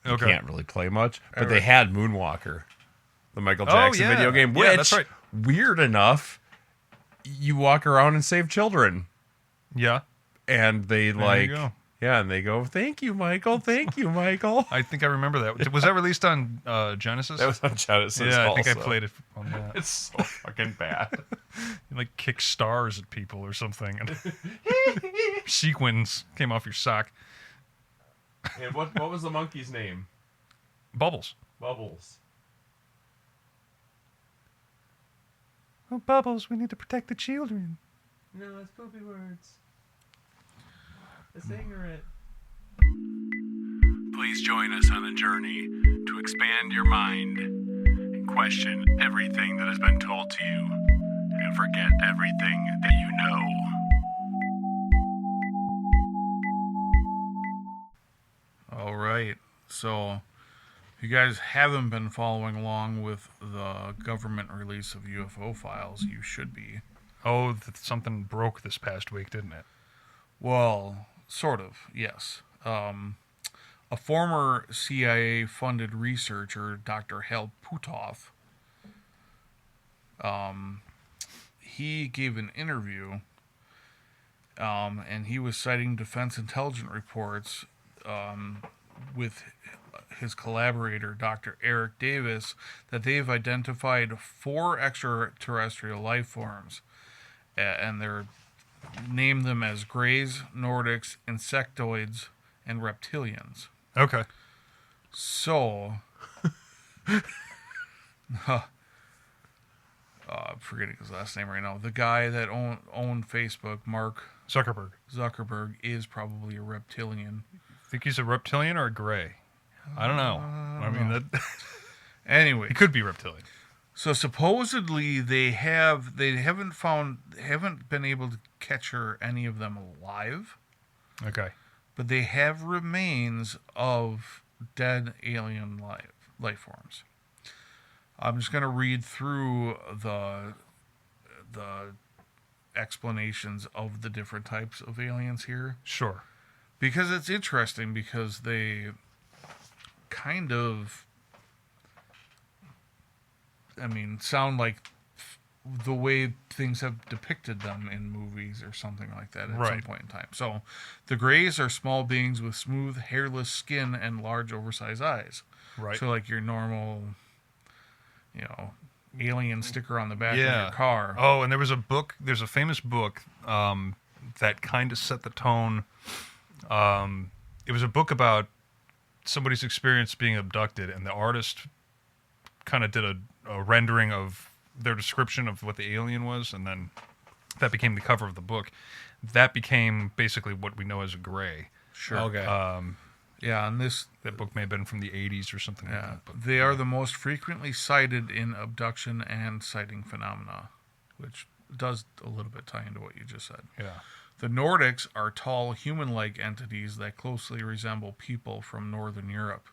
you can't really play much. But they had Moonwalker, the Michael Jackson video game, which, that's right. weird enough, you walk around and save children. Yeah. And they and they go, "Thank you, Michael. Thank you, Michael." I think I remember that. Was that released on Genesis? That was on Genesis. Yeah, I think I also. played it on that. It's so fucking bad. You like kick stars at people or something, and sequins came off your sock. And what was the monkey's name? Bubbles. Bubbles. Oh, Bubbles, we need to protect the children. No, it's poopy words. It's ignorant. Please join us on a journey to expand your mind and question everything that has been told to you and forget everything that you know. All right. So, if you guys haven't been following along with the government release of UFO files, you should be. Oh, something broke this past week, didn't it? Well, sort of, yes. A former CIA-funded researcher, Dr. Hal Puthoff, he gave an interview, and he was citing Defense Intelligence reports with his collaborator, Dr. Eric Davis, that they've identified 4 extraterrestrial life forms, and they're named them as Greys, Nordics, Insectoids, and Reptilians. Okay. So, I'm forgetting his last name right now. The guy that owned Facebook, Mark Zuckerberg. is probably a reptilian. Think he's a reptilian or a gray? I don't know. I mean, that Anyway, he could be reptilian. so supposedly they haven't been able to capture any of them alive, Okay. but they have remains of dead alien life forms. I'm just going to read through the explanations of the different types of aliens here, Sure. because it's interesting, because they kind of, sound like the way things have depicted them in movies or something like that at some point in time. So, the Greys are small beings with smooth, hairless skin and large, oversized eyes. Right. So, like your normal, alien sticker on the back of your car. Oh, and there's a famous book that kind of set the tone. It was a book about somebody's experience being abducted, and the artist kind of did a rendering of their description of what the alien was, and then that became the cover of the book. That became basically what we know as a gray. Sure. Okay. Yeah, and That book may have been from the 80s or something like that. But, they are the most frequently cited in abduction and sighting phenomena, which does a little bit tie into what you just said. yeah. The Nordics are tall, human-like entities that closely resemble people from Northern Europe.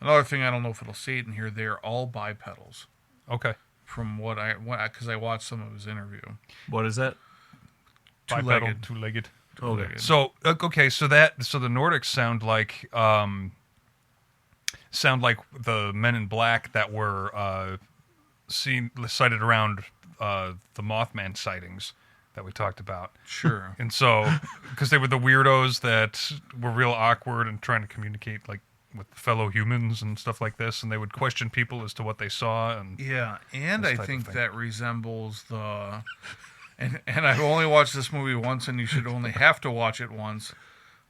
Another thing, I don't know if it'll say it in here, they're all bipedals. Okay. From because I watched some of his interview. What is that? Bipedal, two-legged. Totally good. So the Nordics sound like the Men in Black that were cited around the Mothman sightings that we talked about. Sure. And so, because they were the weirdos that were real awkward and trying to communicate like with fellow humans and stuff like this, and they would question people as to what they saw. And yeah, and this I type of think thing. that resembles the. And I've only watched this movie once, and you should only have to watch it once.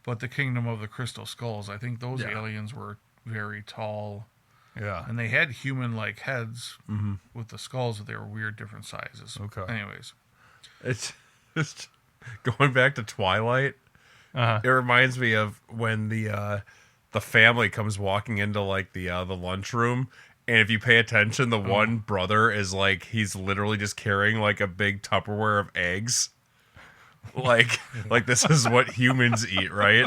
But the Kingdom of the Crystal Skulls, I think those aliens were very tall. yeah, And they had human-like heads with the skulls, but they were weird, different sizes. Okay. Anyways. It's just going back to Twilight. It reminds me of when the family comes walking into like the lunchroom, and if you pay attention, the one brother is like he's literally just carrying like a big Tupperware of eggs. Like this is what humans eat, right?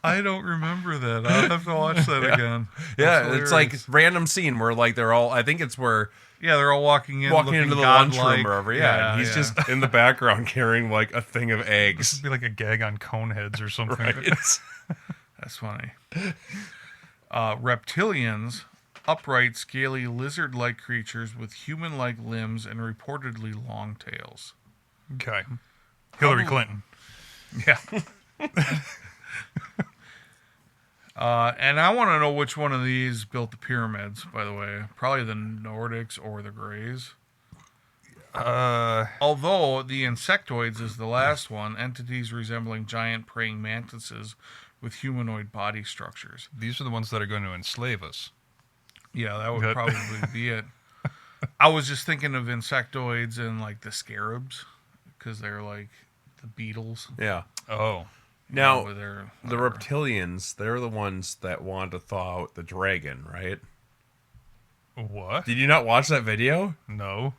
I don't remember that. I'll have to watch that again. Yeah, That's it's like hilarious. random scene where like they're all. I think it's where Yeah, they're all walking in, walking looking into the godlike. lunchroom or whatever. Yeah, and he's yeah. just in the background carrying like a thing of this eggs. would be like a gag on Coneheads or something. Right? That's funny. Reptilians, upright, scaly, lizard-like creatures with human-like limbs and reportedly long tails. Okay, Hillary Probably- Clinton. Yeah. And I want to know which one of these built the pyramids, by the way. Probably the Nordics or the Greys. Although the insectoids is the last one, entities resembling giant praying mantises with humanoid body structures. These are the ones that are going to enslave us. Yeah, that would Good. probably be it. I was just thinking of insectoids and like the scarabs because they're like the beetles. Yeah. Oh, Now Where they're the reptilians, they're the ones that want to thaw out the dragon, right? what? Did you not watch that video? No.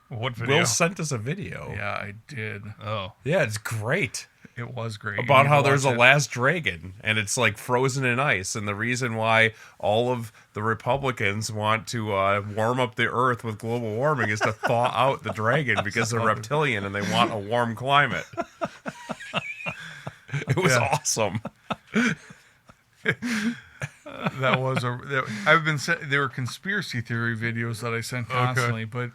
What video? Will sent us a video. Yeah, I did. Oh, Yeah, it's great. It was great. You About need how to there's a watch it. last dragon and it's like frozen in ice, and the reason why all of the Republicans want to warm up the earth with global warming is to thaw out the dragon because they're reptilian and they want a warm climate. It was Yeah. awesome. That was I've been there were conspiracy theory videos that I sent constantly, but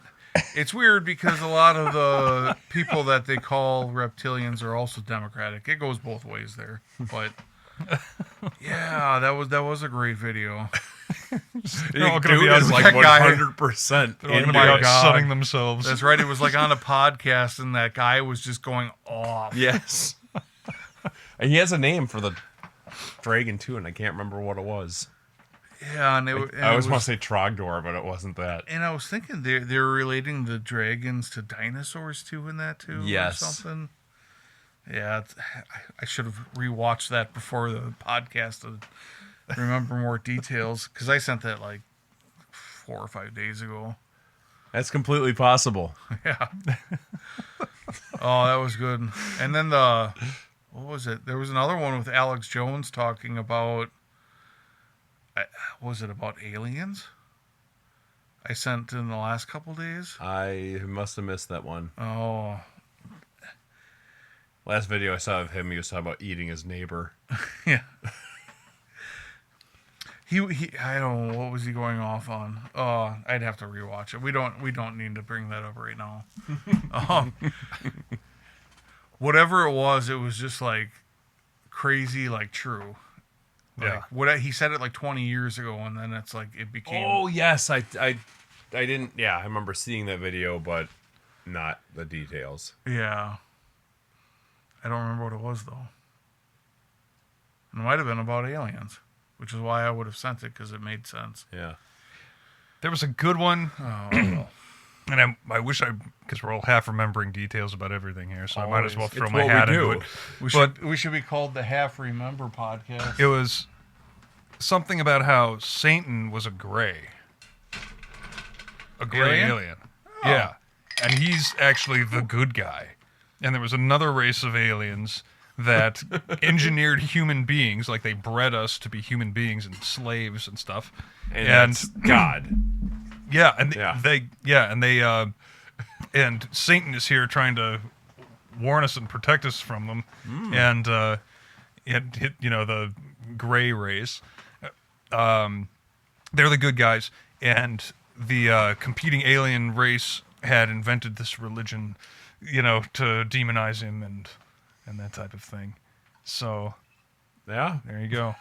it's weird because a lot of the people that they call reptilians are also Democratic. It goes both ways there, but yeah, that was a great video. They're all The gonna be dude out is of- like that guy- 100% they're all in gonna be my out God. sunning themselves. That's right. It was like on a podcast, and that guy was just going off. Yes. And he has a name for the dragon too, and I can't remember what it was. Yeah, and I it always was, want to say Trogdor, but it wasn't that. and I was thinking they're relating the dragons to dinosaurs too in that too, Yes. or something. Yeah, I should have rewatched that before the podcast to remember more details because I sent that like 4 or 5 days ago. That's completely possible. Yeah. Oh, that was good. And then what was it? There was another one with Alex Jones talking about. Was it about aliens? I sent in the last couple days. I must have missed that one. Oh, Last video I saw of him, he was talking about eating his neighbor. yeah. He I don't know what was he going off on. Oh, I'd have to rewatch it. We don't need to bring that up right now. Whatever it was just like crazy, like true. Like, Yeah. he said it like 20 years ago, and then it's like it became. Oh yes, I didn't. Yeah, I remember seeing that video, but not the details. Yeah. I don't remember what it was though. It might have been about aliens, which is why I would have sent it because it made sense. Yeah. There was a good one, Oh, well. and I wish because we're all half remembering details about everything here, so I might as well Always. throw It's my what we hat do. into it. We should be called the Half Remember Podcast. It was something about how Satan was a gray Alien? alien. Yeah, and he's actually the good guy. And there was another race of aliens that engineered human beings, like they bred us to be human beings and slaves and stuff. And that's God. Yeah, and Yeah. and Satan is here trying to warn us and protect us from them, and hit the gray race. They're the good guys, and the competing alien race had invented this religion, to demonize him and that type of thing. So, Yeah. there you go.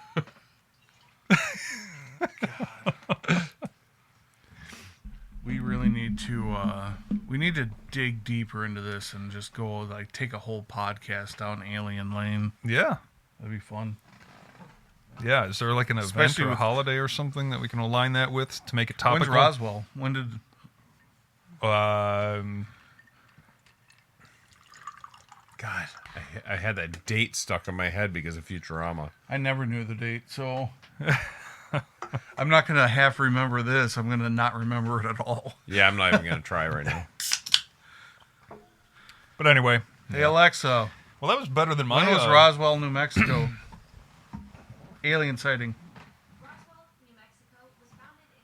We really need to dig deeper into this and just go like take a whole podcast down Alien Lane. Yeah. That'd be fun. Yeah, is there like an event Especially or a with- holiday or something that we can align that with to make it topical? When's Roswell? When did? God, I had that date stuck in my head because of Futurama. I never knew the date, so I'm not gonna half remember this. I'm gonna not remember it at all. Yeah, I'm not even gonna try right now. But anyway, Hey Alexa, well, that was better than my. when was Roswell, New Mexico? Alien sighting. Roswell, New Mexico was founded in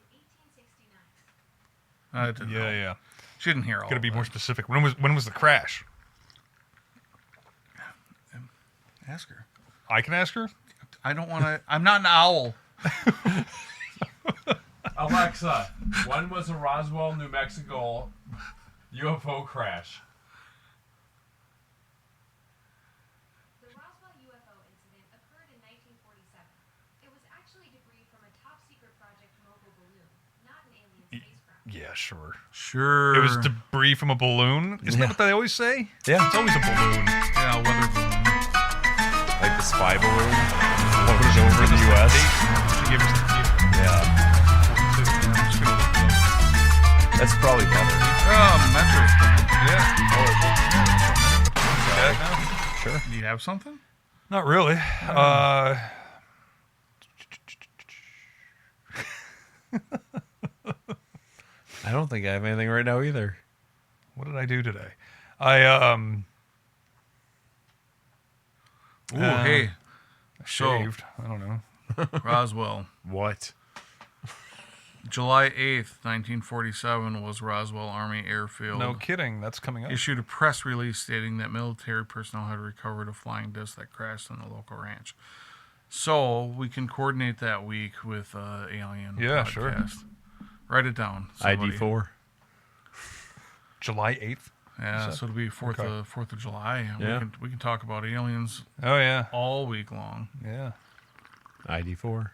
1869. I didn't know. Yeah. She didn't hear all. Got to be of more that. specific. When was the crash? Ask her. I can ask her. I don't want to. I'm not an owl. Alexa, when was a Roswell, New Mexico UFO crash? The Roswell UFO incident occurred in 1947. It was actually debris from a top-secret Project Mogul balloon, not an alien spacecraft. Yeah, sure. Sure. It was debris from a balloon. Isn't that what they always say? Yeah. It's always a balloon. Yeah, weather balloon. Like the spy balloon. Hovers over the U.S. She gave us Yeah. That's probably better. Metro. Yeah. Sure. Do you have something? Not really. I don't think I have anything right now either. What did I do today? I Ooh, hey, shaved. I don't know. Roswell. What? July 8th, 1947 was Roswell Army Airfield. No kidding. That's coming up. Issued a press release stating that military personnel had recovered a flying disc that crashed on the local ranch. So we can coordinate that week with Alien. Yeah, podcast. sure. Write it down. somebody. ID4. July 8th. Yeah, so it'll be 4th of July. Yeah. We can talk about aliens Oh yeah. all week long. Yeah. ID4.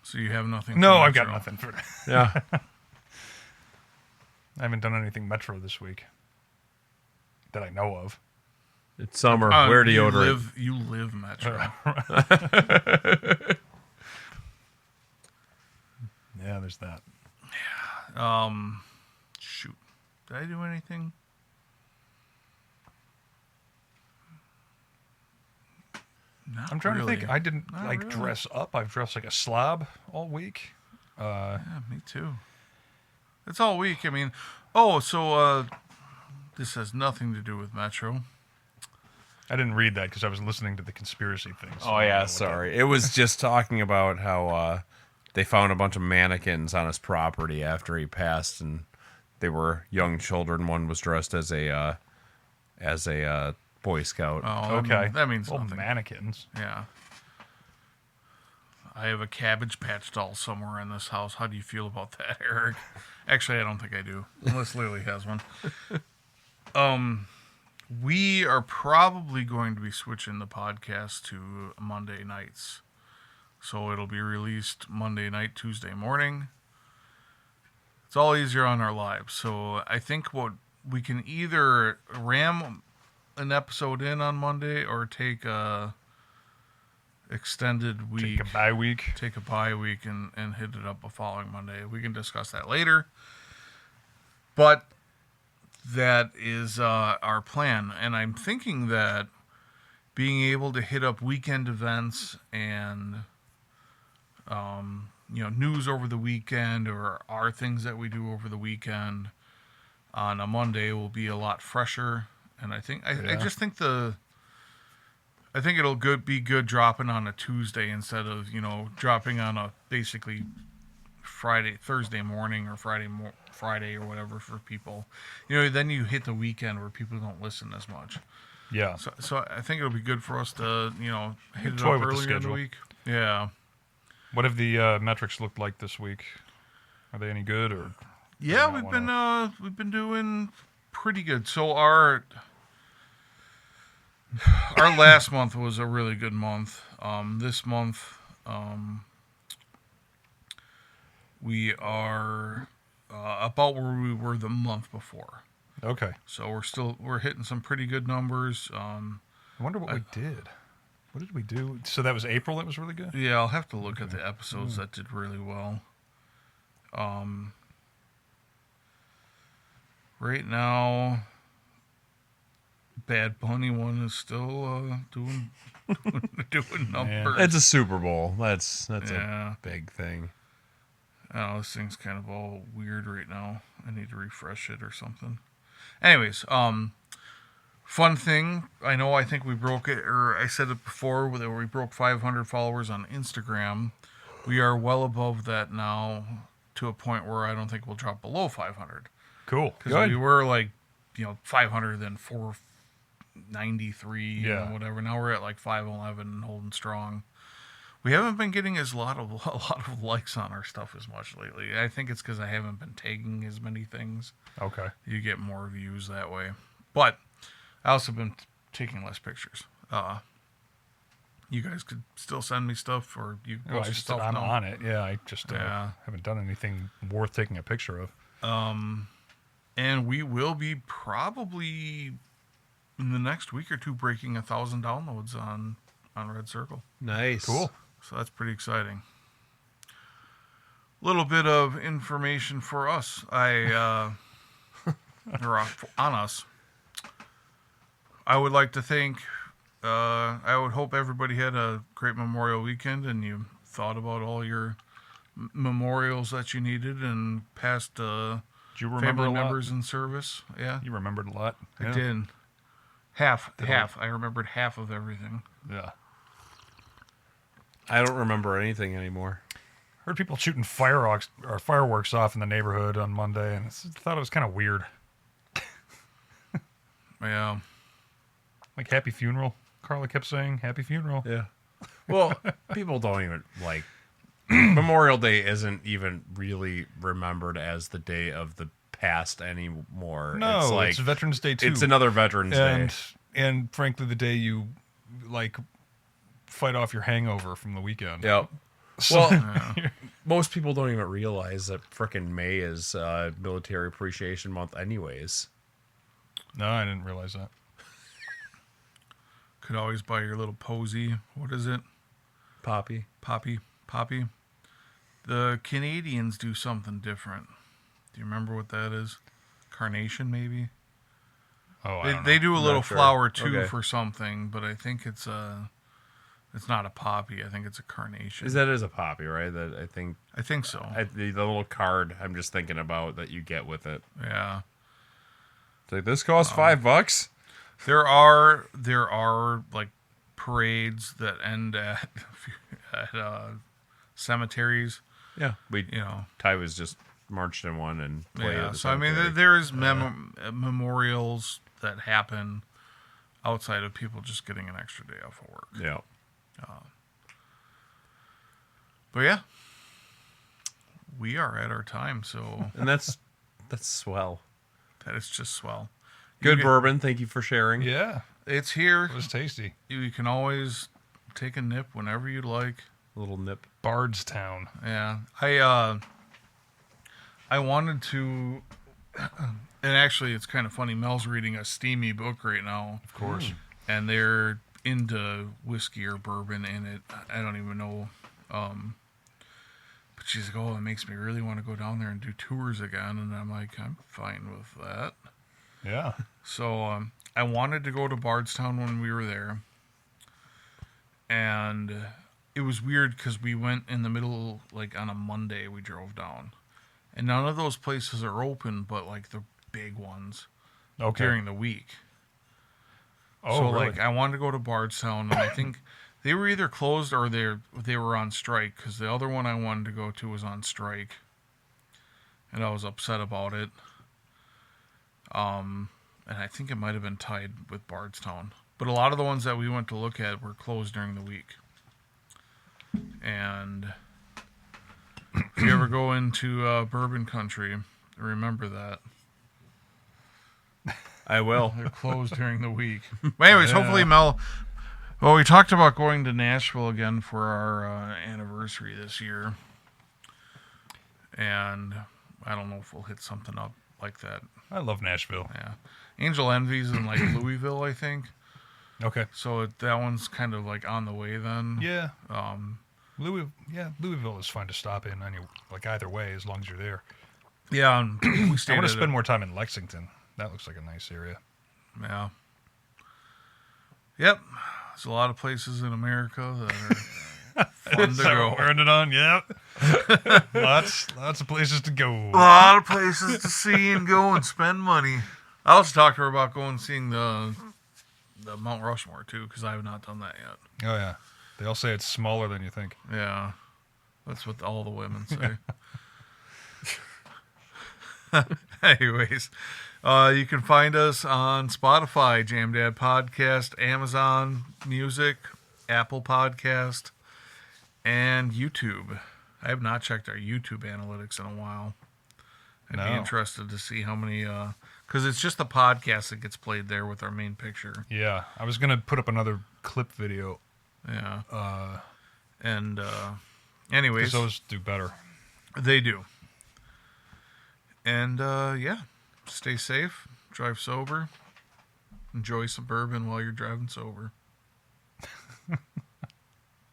So you have nothing. No, for I've got Metro. nothing for. Yeah. I haven't done anything Metro this week that I know of. It's summer. Uh, Wear you deodorant. You live Metro. Yeah, there's that. Shoot. Did I do anything? Not I'm trying really. to think. I didn't Not like really. dress up. I've dressed like a slob all week. Yeah, me too. It's all week. I mean, this has nothing to do with Metro. I didn't read that because I was listening to the conspiracy things. Oh yeah, sorry. It was just talking about how they found a bunch of mannequins on his property after he passed, and they were young children. One was dressed as a Boy Scout. Oh, Okay. That means Well, nothing. mannequins. Yeah. I have a Cabbage Patch doll somewhere in this house. How do you feel about that, Eric? Actually, I don't think I do, unless Lily has one. We are probably going to be switching the podcast to Monday nights. So it'll be released Monday night, Tuesday morning. It's all easier on our lives. So I think what we can either ram an episode in on Monday or take a extended week. Take a bye week. Take a bye week and hit it up the following Monday. We can discuss that later. But that is our plan. And I'm thinking that being able to hit up weekend events and news over the weekend or our things that we do over the weekend on a Monday will be a lot fresher. And I think I just think I think it'll be good dropping on a Tuesday instead of dropping on a basically Thursday morning or Friday or whatever for people. Then you hit the weekend where people don't listen as much. Yeah. So I think it'll be good for us to, hit it Toy up with the earlier in the schedule. week. Yeah. What have the metrics looked like this week? Are they any good or? Yeah, not we've been doing pretty good. So our last month was a really good month. This month, we are about where we were the month before. Okay. So we're hitting some pretty good numbers. I wonder what we did. What did we do? So that was April. That was really good. Yeah, I'll have to look at the episodes that did really well. Right now, Bad Bunny one is still doing numbers. It's a Super Bowl. That's Yeah. a big thing. Oh, this thing's kind of all weird right now. I need to refresh it or something. Anyways, fun thing. I think we broke it, or I said it before, that we broke 500 followers on Instagram. We are well above that now, to a point where I don't think we'll drop below 500. Cool. Because we were 500, then 493, Yeah. whatever. Now we're at 511 and holding strong. We haven't been getting a lot of likes on our stuff as much lately. I think it's because I haven't been tagging as many things. Okay. You get more views that way. But I also been taking less pictures. You guys could still send me stuff, or you Well, post yourself. I'm on it. Yeah, I just Yeah. haven't done anything worth taking a picture of. And we will be probably in the next week or two breaking 1,000 downloads on Red Circle. Nice. Cool. So that's pretty exciting. Little bit of information for us. Or on us. I would like to think, I would hope everybody had a great Memorial weekend and you thought about all your memorials that you needed and past Did you remember family a lot? members in service. Yeah, You remembered a lot. I Yeah. did. Half. I remembered half of everything. Yeah. I don't remember anything anymore. Heard people shooting fireworks off in the neighborhood on Monday, and I thought it was kind of weird. Yeah. Like happy funeral. Carla kept saying happy funeral. Yeah. Well, people don't even Memorial Day isn't even really remembered as the day of the past anymore. No, it's Veterans Day too. It's another Veterans Day. And frankly, the day you fight off your hangover from the weekend. Yep. So, Well, most people don't even realize that frickin' May is Military Appreciation Month anyways. no, I didn't realize that. Could always buy your little posy. What is it? Poppy. Poppy. The Canadians do something different. Do you remember what that is? Carnation, maybe? Oh, I don't They know. do a little sure. flower too Okay. for something, but I think it's not a poppy. I think it's a carnation. That is a poppy, right? That I think so. the little card I'm just thinking about that you get with it. Yeah. It's like, this costs $5. There are parades that end at cemeteries. Yeah. Ty was just marched in one and played Yeah. at the So I mean, cemetery. there is memorials that happen outside of people just getting an extra day off of work. Yeah. But yeah, we are at our time, so And that's swell. that is just swell. Good You bourbon. Thank you for sharing. Yeah, It's here. it was tasty. You can always take a nip whenever you'd like. A little nip. Bardstown. Yeah, I wanted to, and actually, it's kind of funny. Mel's reading a steamy book right now, Of course. and they're into whiskey or bourbon in it. I don't even know. But she's like, "Oh, it makes me really want to go down there and do tours again." And I'm like, "I'm fine with that." Yeah. So I wanted to go to Bardstown when we were there, and it was weird because we went in the middle, on a Monday. We drove down, and none of those places are open, but the big ones Okay. during the week. Oh, So really? I wanted to go to Bardstown, and I think They were either closed or they were on strike, because the other one I wanted to go to was on strike, and I was upset about it. And I think it might have been tied with Bardstown. But a lot of the ones that we went to look at were closed during the week. And if you ever go into Bourbon Country, remember that. I will. They're closed during the week. But anyways, hopefully Mel... Well, we talked about going to Nashville again for our anniversary this year. And I don't know if we'll hit something up like that. I love Nashville. Yeah. Angel Envy's in like Louisville, I think. Okay. So that one's kind of like on the way then. Yeah. Louisville is fun to stop in either way as long as you're there. Yeah, and we I stayed want to at spend more time in Lexington. That looks like a nice area. Yeah. Yep. There's a lot of places in America that are fun to So go. we're ended on, yep. lots of places to go. A lot of places to see and go and spend money. I also talked to her about going and seeing the Mount Rushmore too, because I have not done that yet. Oh yeah, they all say it's smaller than you think. Yeah, that's what all the women say. Anyways, you can find us on Spotify, Jamdadpodcast, Amazon Music, Apple Podcast, and YouTube. I have not checked our YouTube analytics in a while. I'd be interested to see how many, because it's just the podcast that gets played there with our main picture. Yeah, I was gonna put up another clip video. Yeah. And anyways, those do better. They do. And yeah, stay safe, drive sober, enjoy some bourbon while you're driving sober.